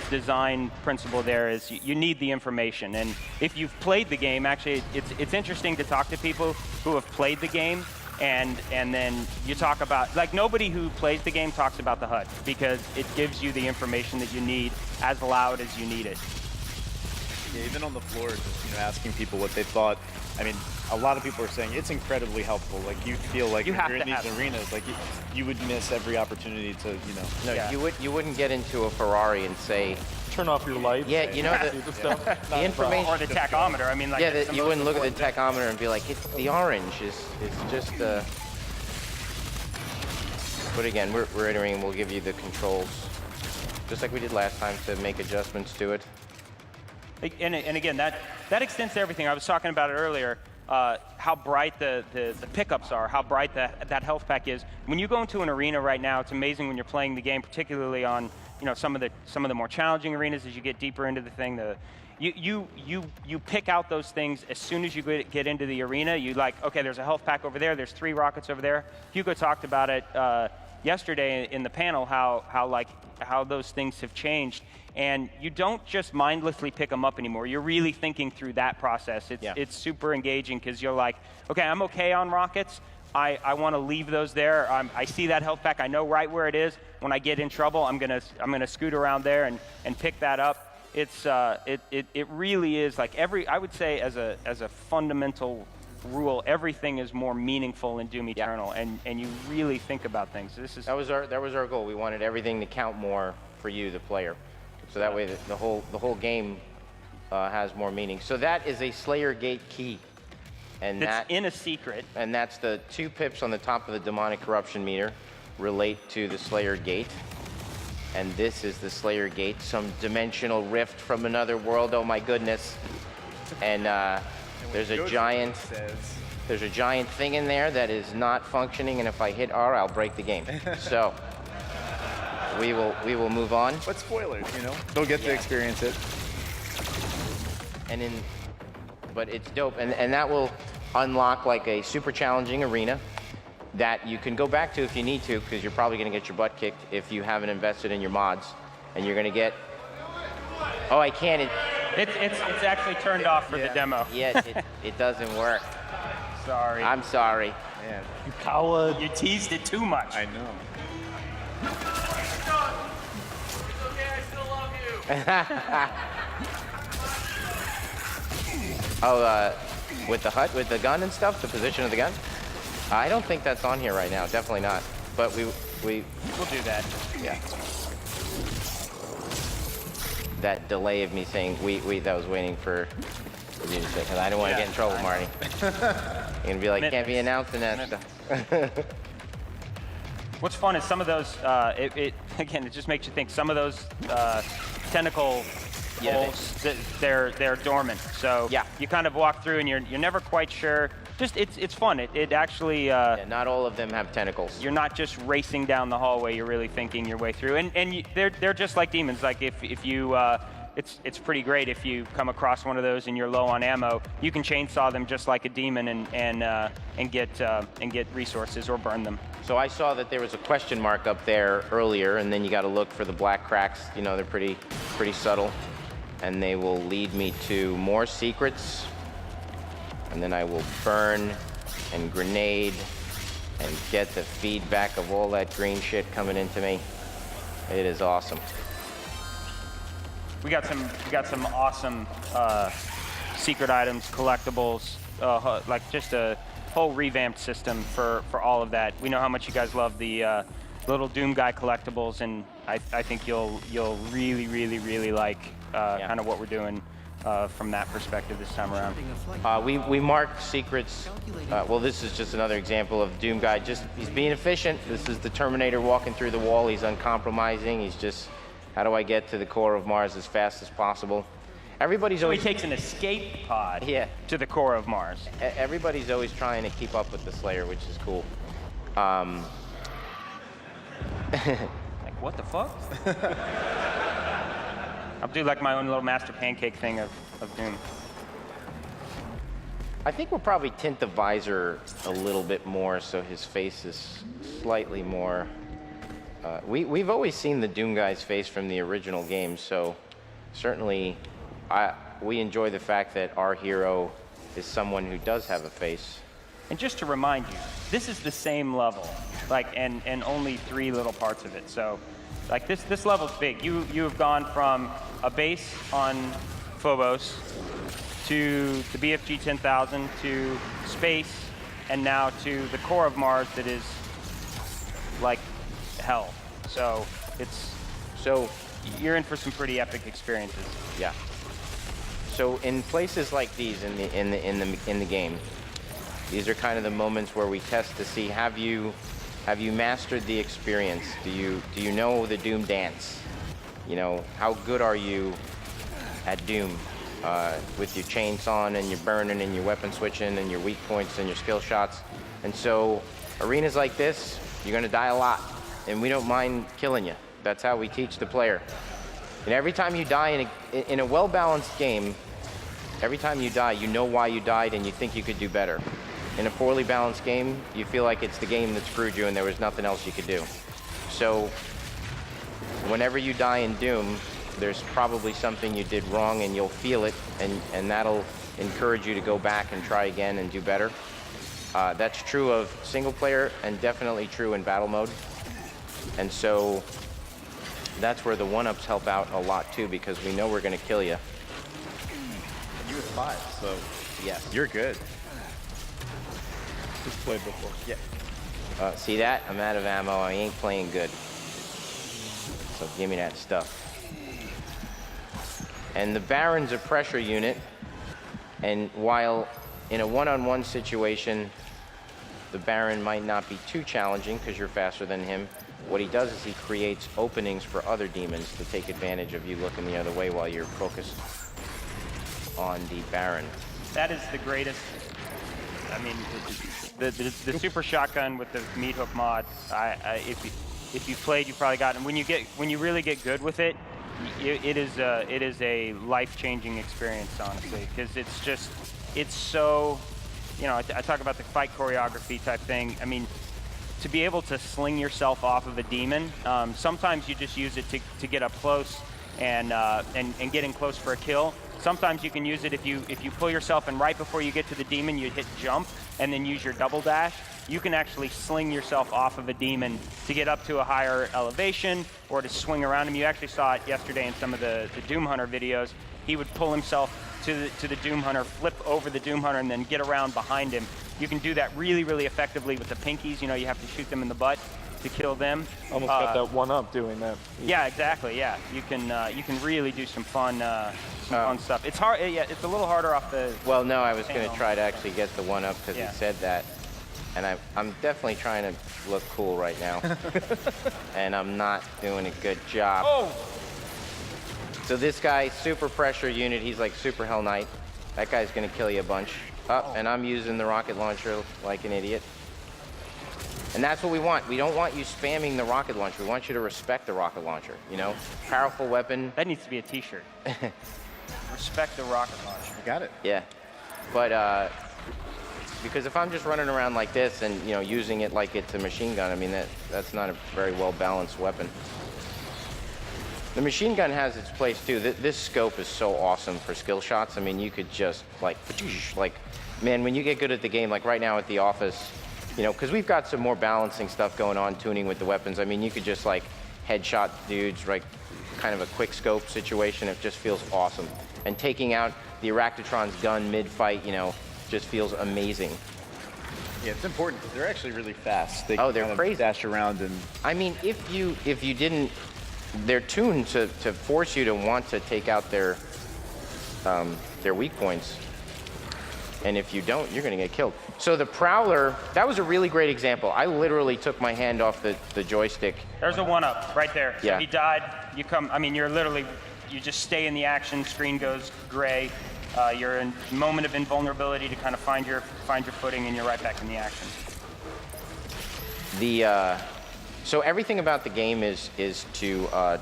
design principle there is you need the information, and if you've played the game, actually, it's interesting to talk to people who have played the game. And then you talk about, like, nobody who plays the game talks about the HUD, because it gives you the information that you need as loud as you need it. Yeah, even on the floor, just, you know, asking people what they thought. I mean, a lot of people are saying it's incredibly helpful. Like, you feel like if you're in these arenas, like you would miss every opportunity to, you know. No, you wouldn't get into a Ferrari and say, turn off your lights. Yeah, you know the information or the tachometer. I mean, like, you wouldn't look at the tachometer and be like, the orange is just. But again, we're iterating. We'll give you the controls. just like we did last time, to make adjustments to it. And again, that extends to everything. I was talking about it earlier, how bright the pickups are, how bright that health pack is. When you go into an arena right now, it's amazing when you're playing the game, particularly on some of the more challenging arenas as you get deeper into the thing. You pick out those things as soon as you get into the arena. You like, okay, there's a health pack over there, there's 3 rockets over there. Hugo talked about it yesterday in the panel, how those things have changed. And you don't just mindlessly pick them up anymore. You're really thinking through that process. It's super engaging because you're like, okay, I'm okay on rockets. I want to leave those there. I see that health pack. I know right where it is. When I get in trouble, I'm gonna scoot around there and pick that up. It really is like I would say as a fundamental rule, everything is more meaningful in Doom Eternal, and you really think about things. That was our goal. We wanted everything to count more for you, the player, so that way the whole game has more meaning. So that is a Slayer Gate key, and that's in a secret. And that's the 2 pips on the top of the demonic corruption meter relate to the Slayer Gate. And this is the Slayer Gate, some dimensional rift from another world. Oh my goodness! And there's a giant thing in there that is not functioning, and if I hit R, I'll break the game. So we will move on. But spoilers, they'll get to experience it. But it's dope, and that will unlock like a super challenging arena that you can go back to if you need to, because you're probably going to get your butt kicked if you haven't invested in your mods, and you're going to get. Oh, I can't. It's actually turned off for the demo. Yes, it doesn't work. Sorry. I'm sorry. Man, you coward. You teased it too much. I know. It's okay, I still love you. Oh, with the hut, with the gun and stuff, the position of the gun? I don't think that's on here right now. Definitely not. But we'll do that. Yeah. That delay of me saying that was waiting for you to say, because I don't want to get in trouble, Marty. You're gonna be like, can't be announcing that stuff. What's fun is some of those. Again, it just makes you think. Some of those tentacle holes, they're dormant. So you kind of walk through and you're never quite sure. Just it's fun. It actually. Not all of them have tentacles. You're not just racing down the hallway. You're really thinking your way through. And they're just like demons. Like if you. It's pretty great if you come across one of those and you're low on ammo. You can chainsaw them just like a demon and get resources or burn them. So I saw that there was a question mark up there earlier, and then you got to look for the black cracks. They're pretty subtle, and they will lead me to more secrets. And then I will burn and grenade and get the feedback of all that green shit coming into me. It is awesome. We got some awesome secret items, collectibles, like just a whole revamped system for all of that. We know how much you guys love the little Doom Guy collectibles, and I think you'll really like kind of what we're doing from that perspective this time around. We marked secrets. Well, this is just another example of Doom Guy. He's being efficient. This is the Terminator walking through the wall. He's uncompromising. He's just, how do I get to the core of Mars as fast as possible? Everybody's always. He takes an escape pod. Yeah. To the core of Mars. Everybody's always trying to keep up with the Slayer, which is cool. Like what the fuck? I'll do like my own little master pancake thing of Doom. I think we'll probably tint the visor a little bit more so his face is slightly more... we've always seen the Doom guy's face from the original game, so certainly we enjoy the fact that our hero is someone who does have a face. And just to remind you, this is the same level, and only 3 little parts of it. So, like this level's big. You have gone from a base on Phobos to the BFG 10,000 to space, and now to the core of Mars that is like hell. So you're in for some pretty epic experiences. Yeah. So in places like these in the game, these are kind of the moments where we test to see have you mastered the experience? Do you know the Doom dance? You know, how good are you at Doom with your chainsaw and your burning and your weapon switching and your weak points and your skill shots? And so arenas like this, you're going to die a lot, and we don't mind killing you. That's how we teach the player. And every time you die in a well-balanced game, every time you die, you know why you died and you think you could do better. In a poorly balanced game, you feel like it's the game that screwed you and there was nothing else you could do. So whenever you die in Doom, there's probably something you did wrong and you'll feel it, and that'll encourage you to go back and try again and do better. That's true of single player and definitely true in battle mode. And so that's where the one-ups help out a lot too, because we know we're going to kill you. You were 5, so yes, you're good. Just played before. Yeah. See that? I'm out of ammo. I ain't playing good. So give me that stuff. And the Baron's a pressure unit, and while in a one-on-one situation, the Baron might not be too challenging because you're faster than him, what he does is he creates openings for other demons to take advantage of you looking the other way while you're focused on the Baron. That is the greatest. I mean, the super shotgun with the meat hook mod. If you played, you probably got it. And when you really get good with it, it is a life-changing experience, honestly, because it's so. You know, I talk about the fight choreography type thing. I mean, to be able to sling yourself off of a demon, sometimes you just use it to get up close and get in close for a kill. Sometimes you can use it if you pull yourself and right before you get to the demon, you hit jump and then use your double dash. You can actually sling yourself off of a demon to get up to a higher elevation or to swing around him. You actually saw it yesterday in some of the Doom Hunter videos. He would pull himself to the Doom Hunter, flip over the Doom Hunter, and then get around behind him. You can do that really, really effectively with the pinkies. You know, you have to shoot them in the butt to kill them. Almost got that one up doing that. Yeah, exactly. Yeah, you can really do some fun stuff. It's hard. Yeah, it's a little harder off the. Well, no, I was going to try to actually get the one up because he said that, and I'm definitely trying to look cool right now, and I'm not doing a good job. Oh. So this guy, super pressure unit, he's like super Hell Knight. That guy's going to kill you a bunch. And I'm using the rocket launcher like an idiot. And that's what we want. We don't want you spamming the rocket launcher. We want you to respect the rocket launcher, you know? Powerful weapon. That needs to be a t-shirt. Respect the rocket launcher. You got it. Yeah. But because if I'm just running around like this and, you know, using it like it's a machine gun, I mean, that's not a very well-balanced weapon. The machine gun has its place too. This scope is so awesome for skill shots. I mean, you could just like, man, when you get good at the game, like right now at the office, you know, because we've got some more balancing stuff going on, tuning with the weapons. I mean, you could just like headshot dudes, like kind of a quick scope situation. It just feels awesome. And taking out the Arachnotron's gun mid-fight, you know, just feels amazing. Yeah, it's important because they're actually really fast. They they're kind of crazy. dash around and. I mean, if you didn't. They're tuned to force you to want to take out their weak points. And if you don't, you're going to get killed. So the Prowler, that was a really great example. I literally took my hand off the joystick. There's a one-up right there. Yeah. So he died. You come. I mean, you just stay in the action. Screen goes gray. You're in a moment of invulnerability to kind of find your footing, and you're right back in the action. So everything about the game is to,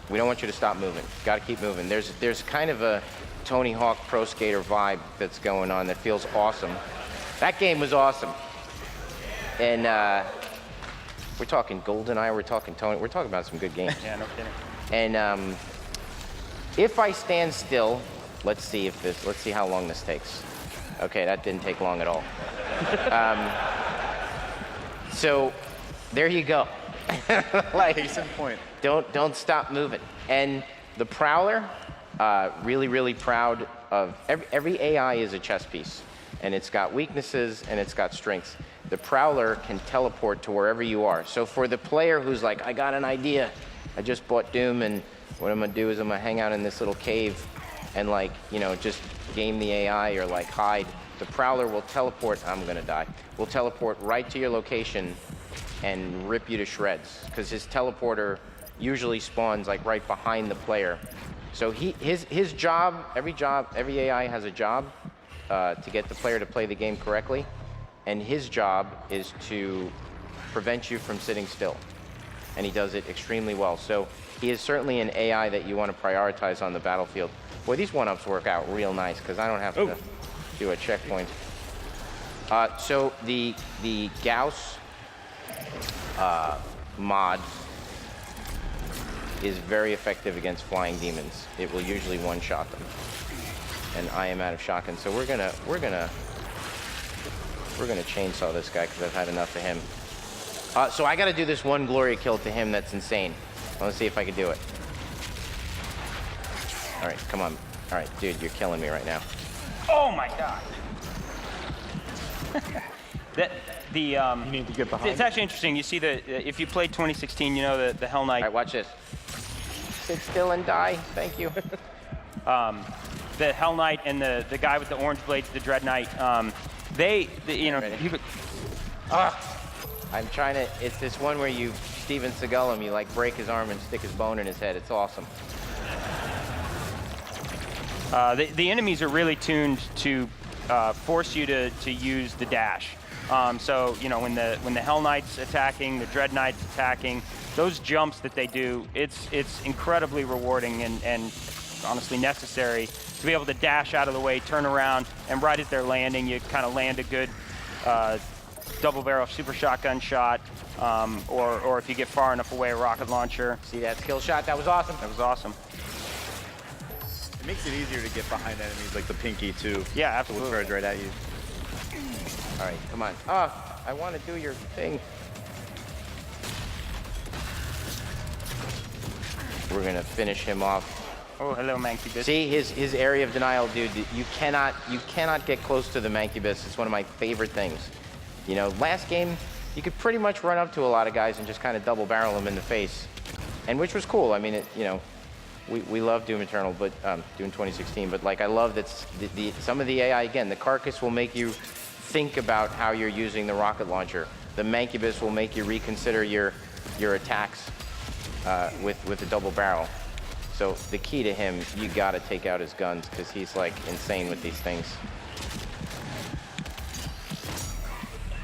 we don't want you to stop moving. Got to keep moving. There's kind of a Tony Hawk Pro Skater vibe that's going on that feels awesome. That game was awesome. And we're talking GoldenEye, we're talking Tony, we're talking about some good games. Yeah, no kidding. And if I stand still, let's see how long this takes. Okay, that didn't take long at all. So there you go. Like, case in point. Don't stop moving. And the Prowler, really, really proud of every AI is a chess piece, and it's got weaknesses and it's got strengths. The Prowler can teleport to wherever you are. So for the player who's like, I got an idea, I just bought Doom, and what I'm gonna do is I'm gonna hang out in this little cave and, like, you know, just game the AI or like hide. The Prowler will teleport. I'm gonna die. Will teleport right to your location and rip you to shreds, because his teleporter usually spawns like right behind the player. So his job, every AI has a job to get the player to play the game correctly, and his job is to prevent you from sitting still, and he does it extremely well. So he is certainly an AI that you want to prioritize on the battlefield. Boy, these one-ups work out real nice because I don't have to do a checkpoint. So the Gauss mod is very effective against flying demons. It will usually one-shot them, and I am out of shotgun. So we're gonna chainsaw this guy because I've had enough of him. So I got to do this one glory kill to him that's insane. I want to see if I can do it. All right, come on. All right, dude, you're killing me right now. Oh my God. You need to get behind. It's actually interesting. You see if you played 2016, you know the Hell Knight. All right, watch this. Sit still and die. Thank you. The Hell Knight and the guy with the orange blades, the Dread Knight. I'm trying to. It's this one where you Steven Seagal him. You like break his arm and stick his bone in his head. It's awesome. The enemies are really tuned to force you to use the dash. So when the Hell Knight's attacking, the Dread Knight's attacking, those jumps that they do, it's incredibly rewarding and honestly necessary to be able to dash out of the way, turn around, and right as they're landing, you kind of land a good double barrel super shotgun shot, or if you get far enough away, a rocket launcher. See that skill shot? That was awesome. That was awesome. It makes it easier to get behind enemies like the pinky too. Yeah, absolutely. So it's right at you. All right, come on. I want to do your thing. We're gonna finish him off. Oh, hello, Mancubus. See his area of denial, dude. You cannot get close to the Mancubus. It's one of my favorite things. Last game, you could pretty much run up to a lot of guys and just kind of double barrel them in the face, and which was cool. I mean, we love Doom Eternal, but Doom 2016. But like, I love that some of the AI again. The Carcass will make you think about how you're using the rocket launcher. The Mancubus will make you reconsider your attacks with a double barrel. So the key to him, you got to take out his guns because he's like insane with these things.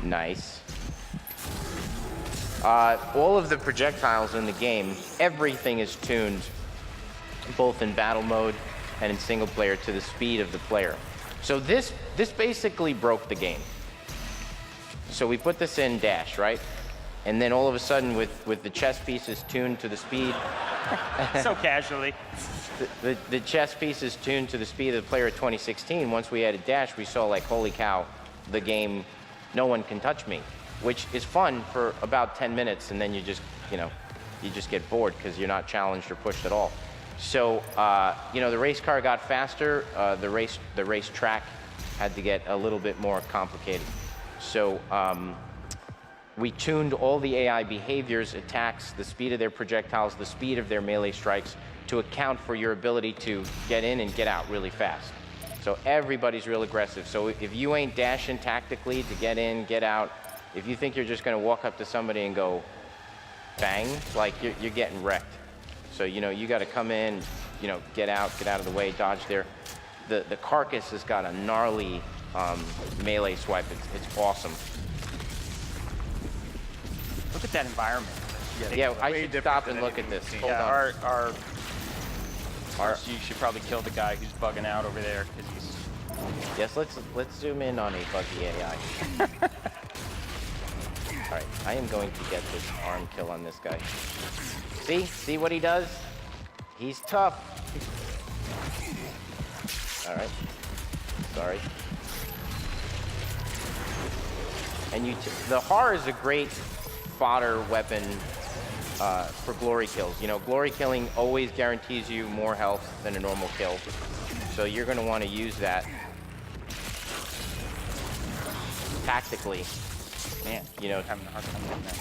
Nice. All of the projectiles in the game, everything is tuned, both in battle mode and in single player, to the speed of the player. So this basically broke the game. So we put this in dash, right? And then all of a sudden, with the chess pieces tuned to the speed. So casually. The chess pieces tuned to the speed of the player at 2016. Once we added dash, we saw like, holy cow, the game, no one can touch me, which is fun for about 10 minutes, and then you just get bored because you're not challenged or pushed at all. So the race car got faster. The race track had to get a little bit more complicated. So we tuned all the AI behaviors, attacks, the speed of their projectiles, the speed of their melee strikes to account for your ability to get in and get out really fast. So everybody's real aggressive. So if you ain't dashing tactically to get in, get out, if you think you're just going to walk up to somebody and go bang, like you're getting wrecked. So you got to come in, get out of the way, dodge there. The Carcass has got a gnarly melee swipe. It's awesome. Look at that environment. Yeah, I should stop and look at this. Hold on. You should probably kill the guy who's bugging out over there because he's. Yes, let's zoom in on a buggy AI. All right, I am going to get this arm kill on this guy. See what he does? He's tough. All right. Sorry. And the HAR is a great fodder weapon for glory kills. Glory killing always guarantees you more health than a normal kill. So you're going to want to use that tactically. Man, having a hard time getting that.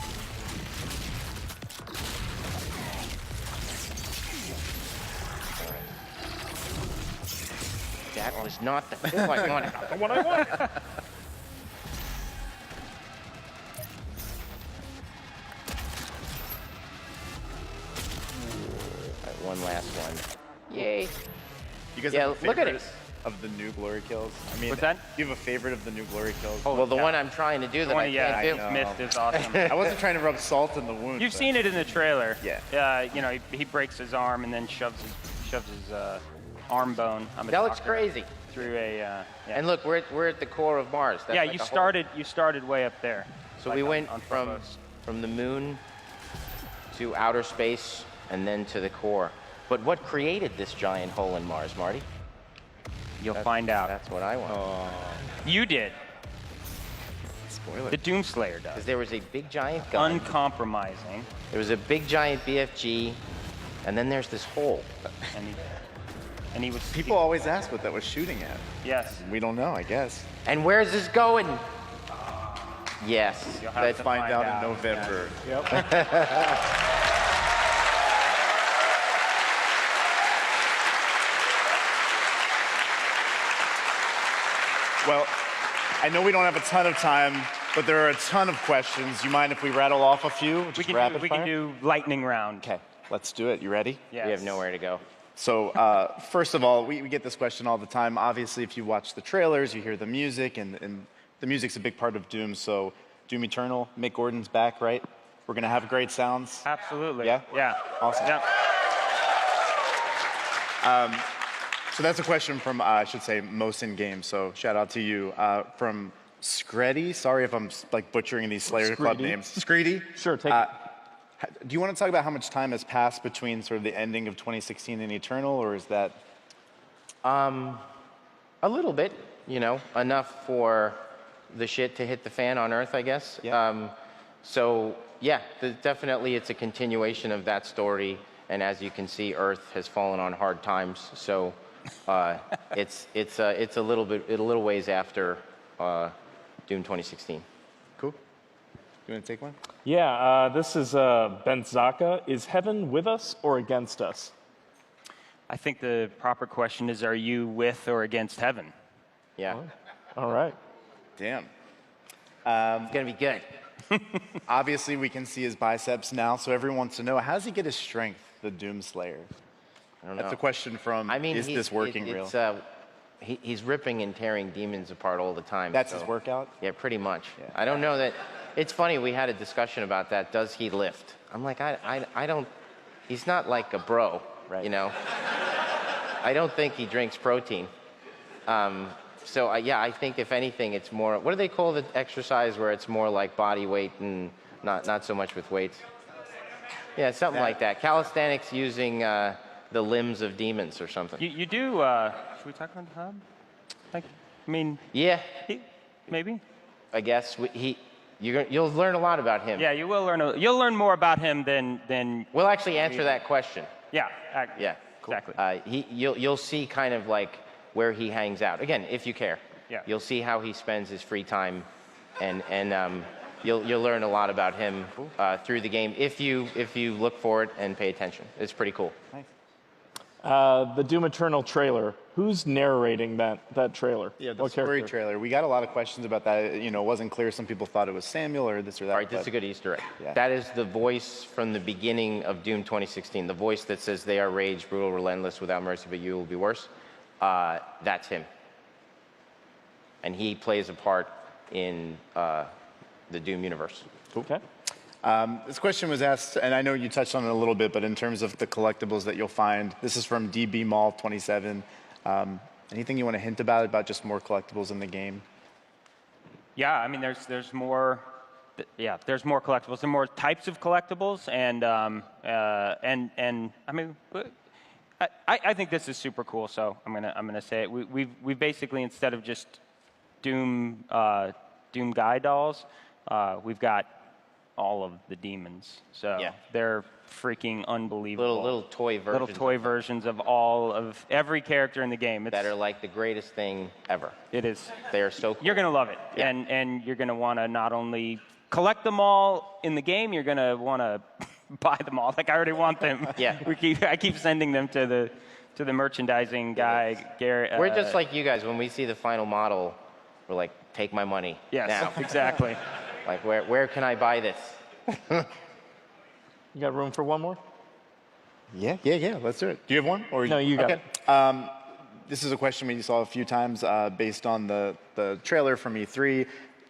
That was not the kill I wanted. The one I wanted. one last one. Yay. You guys Yeah, have a look at favorite it. of the new glory kills? I mean, What's that? Do you have a favorite of the new glory kills? Well, the one I'm trying to do that I yeah, can't do. I know. Myth is awesome. I wasn't trying to rub salt in the wound. You've but- seen it in the trailer. Yeah. You know, he breaks his arm and then shoves his arm bone. That looks crazy. Through a. Yeah. And look, we're at the core of Mars. That's Yeah, like you a hole. started way up there. So like we on- went on from Phobos. the moon to outer space and then to the core. But what created this giant hole in Mars, Marty? You'll find out. That's what I want. You did. Spoiler. The Doomslayer does. Because there was a big giant gun. Uncompromising. There was a big giant BFG, and then there's this hole. And he was. People always ask what that was shooting at. Yes. We don't know, I guess. And where's this going? Yes. You'll have Let's to find out in out. November. Yep. Well, I know we don't have a ton of time, but there are a ton of questions. You mind if we rattle off a few? Just rapid We fire? can do lightning round. Okay, let's do it. You ready? Yes. We have nowhere to go. So first of all, we get this question all the time. Obviously, if you watch the trailers, you hear the music, and the music's a big part of Doom. So Doom Eternal, Mick Gordon's back, right? We're gonna have great sounds. Absolutely. Yeah? Yeah. Awesome. Yeah. So that's a question from, I should say, Mosin Games. So shout out to you. From Screddy. Sorry if I'm like butchering these Slayer Club names. Screedy. Sure, take it. Do you want to talk about how much time has passed between sort of the ending of 2016 and Eternal, or is that? A little bit, you know, enough for the shit to hit the fan on Earth, I guess. Yeah. So yeah, definitely it's a continuation of that story. And as you can see, Earth has fallen on hard times. So it's a little ways after Doom 2016. Cool. You want to take one? Yeah, this is Ben Zaka. Is heaven with us or against us? I think the proper question is, are you with or against heaven? Yeah. All right. Damn. It's gonna be good. Obviously, we can see his biceps now, so everyone wants to know, how does he get his strength, the Doom Slayer? I don't know. That's a question from, I mean, is this working real? He's ripping and tearing demons apart all the time. That's so- his workout? Yeah, pretty much. I don't know that. It's funny, we had a discussion about that. Does he lift? I'm like, I don't, he's not like a bro, you know? I don't think he drinks protein. So yeah, I think if anything, it's more, what do they call the exercise where it's more like body weight and not so much with weights? Yeah, something like that. Calisthenics using the limbs of demons or something. You do. Should we talk about the hub? Like, I mean. Yeah. Maybe. I guess you'll learn a lot about him. Yeah, you will learn. You'll learn more about him than. We'll actually answer that question. Yeah. Yeah. Exactly. You'll see kind of like where he hangs out. Again, if you care. Yeah. You'll see how he spends his free time, and you'll learn a lot about him through the game if you look for it and pay attention. It's pretty cool. Nice. The Doom Eternal trailer. Who's narrating that trailer? Yeah, the What story character? trailer. We got a lot of questions about that. You know, it wasn't clear. Some people thought it was Samuel or this or that. All right, that's a good Easter egg. Yeah. That is the voice from the beginning of Doom 2016. The voice that says, "They are rage, brutal, relentless, without mercy, but you will be worse." That's him. And he plays a part in the Doom universe. Okay. This question was asked, and I know you touched on it a little bit, but in terms of the collectibles that you'll find, this is from DB Mall 27. Anything you want to hint about just more collectibles in the game? Yeah, I mean, there's more. Yeah, there's more collectibles. There are more types of collectibles, and I mean, I think this is super cool. So I'm gonna say it. We basically, instead of just Doom guy dolls, we've got all of the demons. So they're freaking unbelievable. Little toy versions. Little toy versions of every character in the game. That are like the greatest thing ever. It is. They are so cool. You're gonna love it, Yeah. and you're gonna want to not only collect them all in the game, you're gonna want to buy them all. Like I already want them. Yeah. I keep sending them to the merchandising guy, Gary. We're just like you guys. When we see the final model, we're like, take my money Yes, now. exactly. Like, where can I buy this? You got room for one more? Yeah. Let's do it. Do you have one? Or No, you got it. This is a question we saw a few times based on the trailer from E3.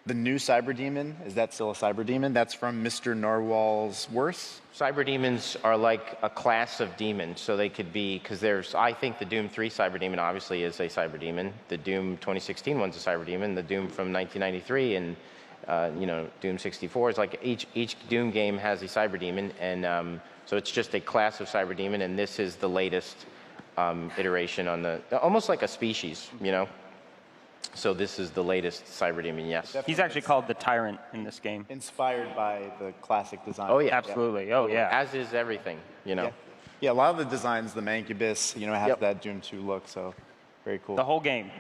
The new Cyber Demon, is that still a Cyber Demon? That's from Mr. Narwhal's Worth. Cyber demons are like a class of demons, so they could be, because I think the Doom 3 Cyber Demon obviously is a Cyber Demon. The Doom 2016 one's a Cyber Demon. The Doom from 1993 and Doom 64 is like each Doom game has a Cyber Demon, and so it's just a class of Cyber Demon, and this is the latest iteration on almost like a species, So this is the latest Cyber Demon, yes. He's actually called the Tyrant in this game. Inspired by the classic design. Oh, yeah. Absolutely. Oh, yeah. As is everything, Yeah, a lot of the designs, the Mancubus, has that Doom 2 look, so very cool. The whole game.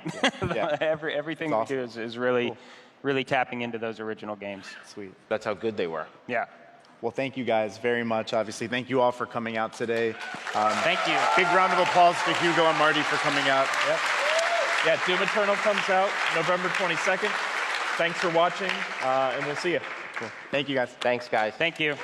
Yeah. Everything we do is really, really tapping into those original games. Sweet. That's how good they were. Yeah. Well, thank you guys very much. Obviously, thank you all for coming out today. Thank you. Big round of applause to Hugo and Marty for coming out. Yep. Yeah, Doom Eternal comes out November 22nd. Thanks for watching, and we'll see you. Cool. Thank you, guys. Thanks, guys. Thank you.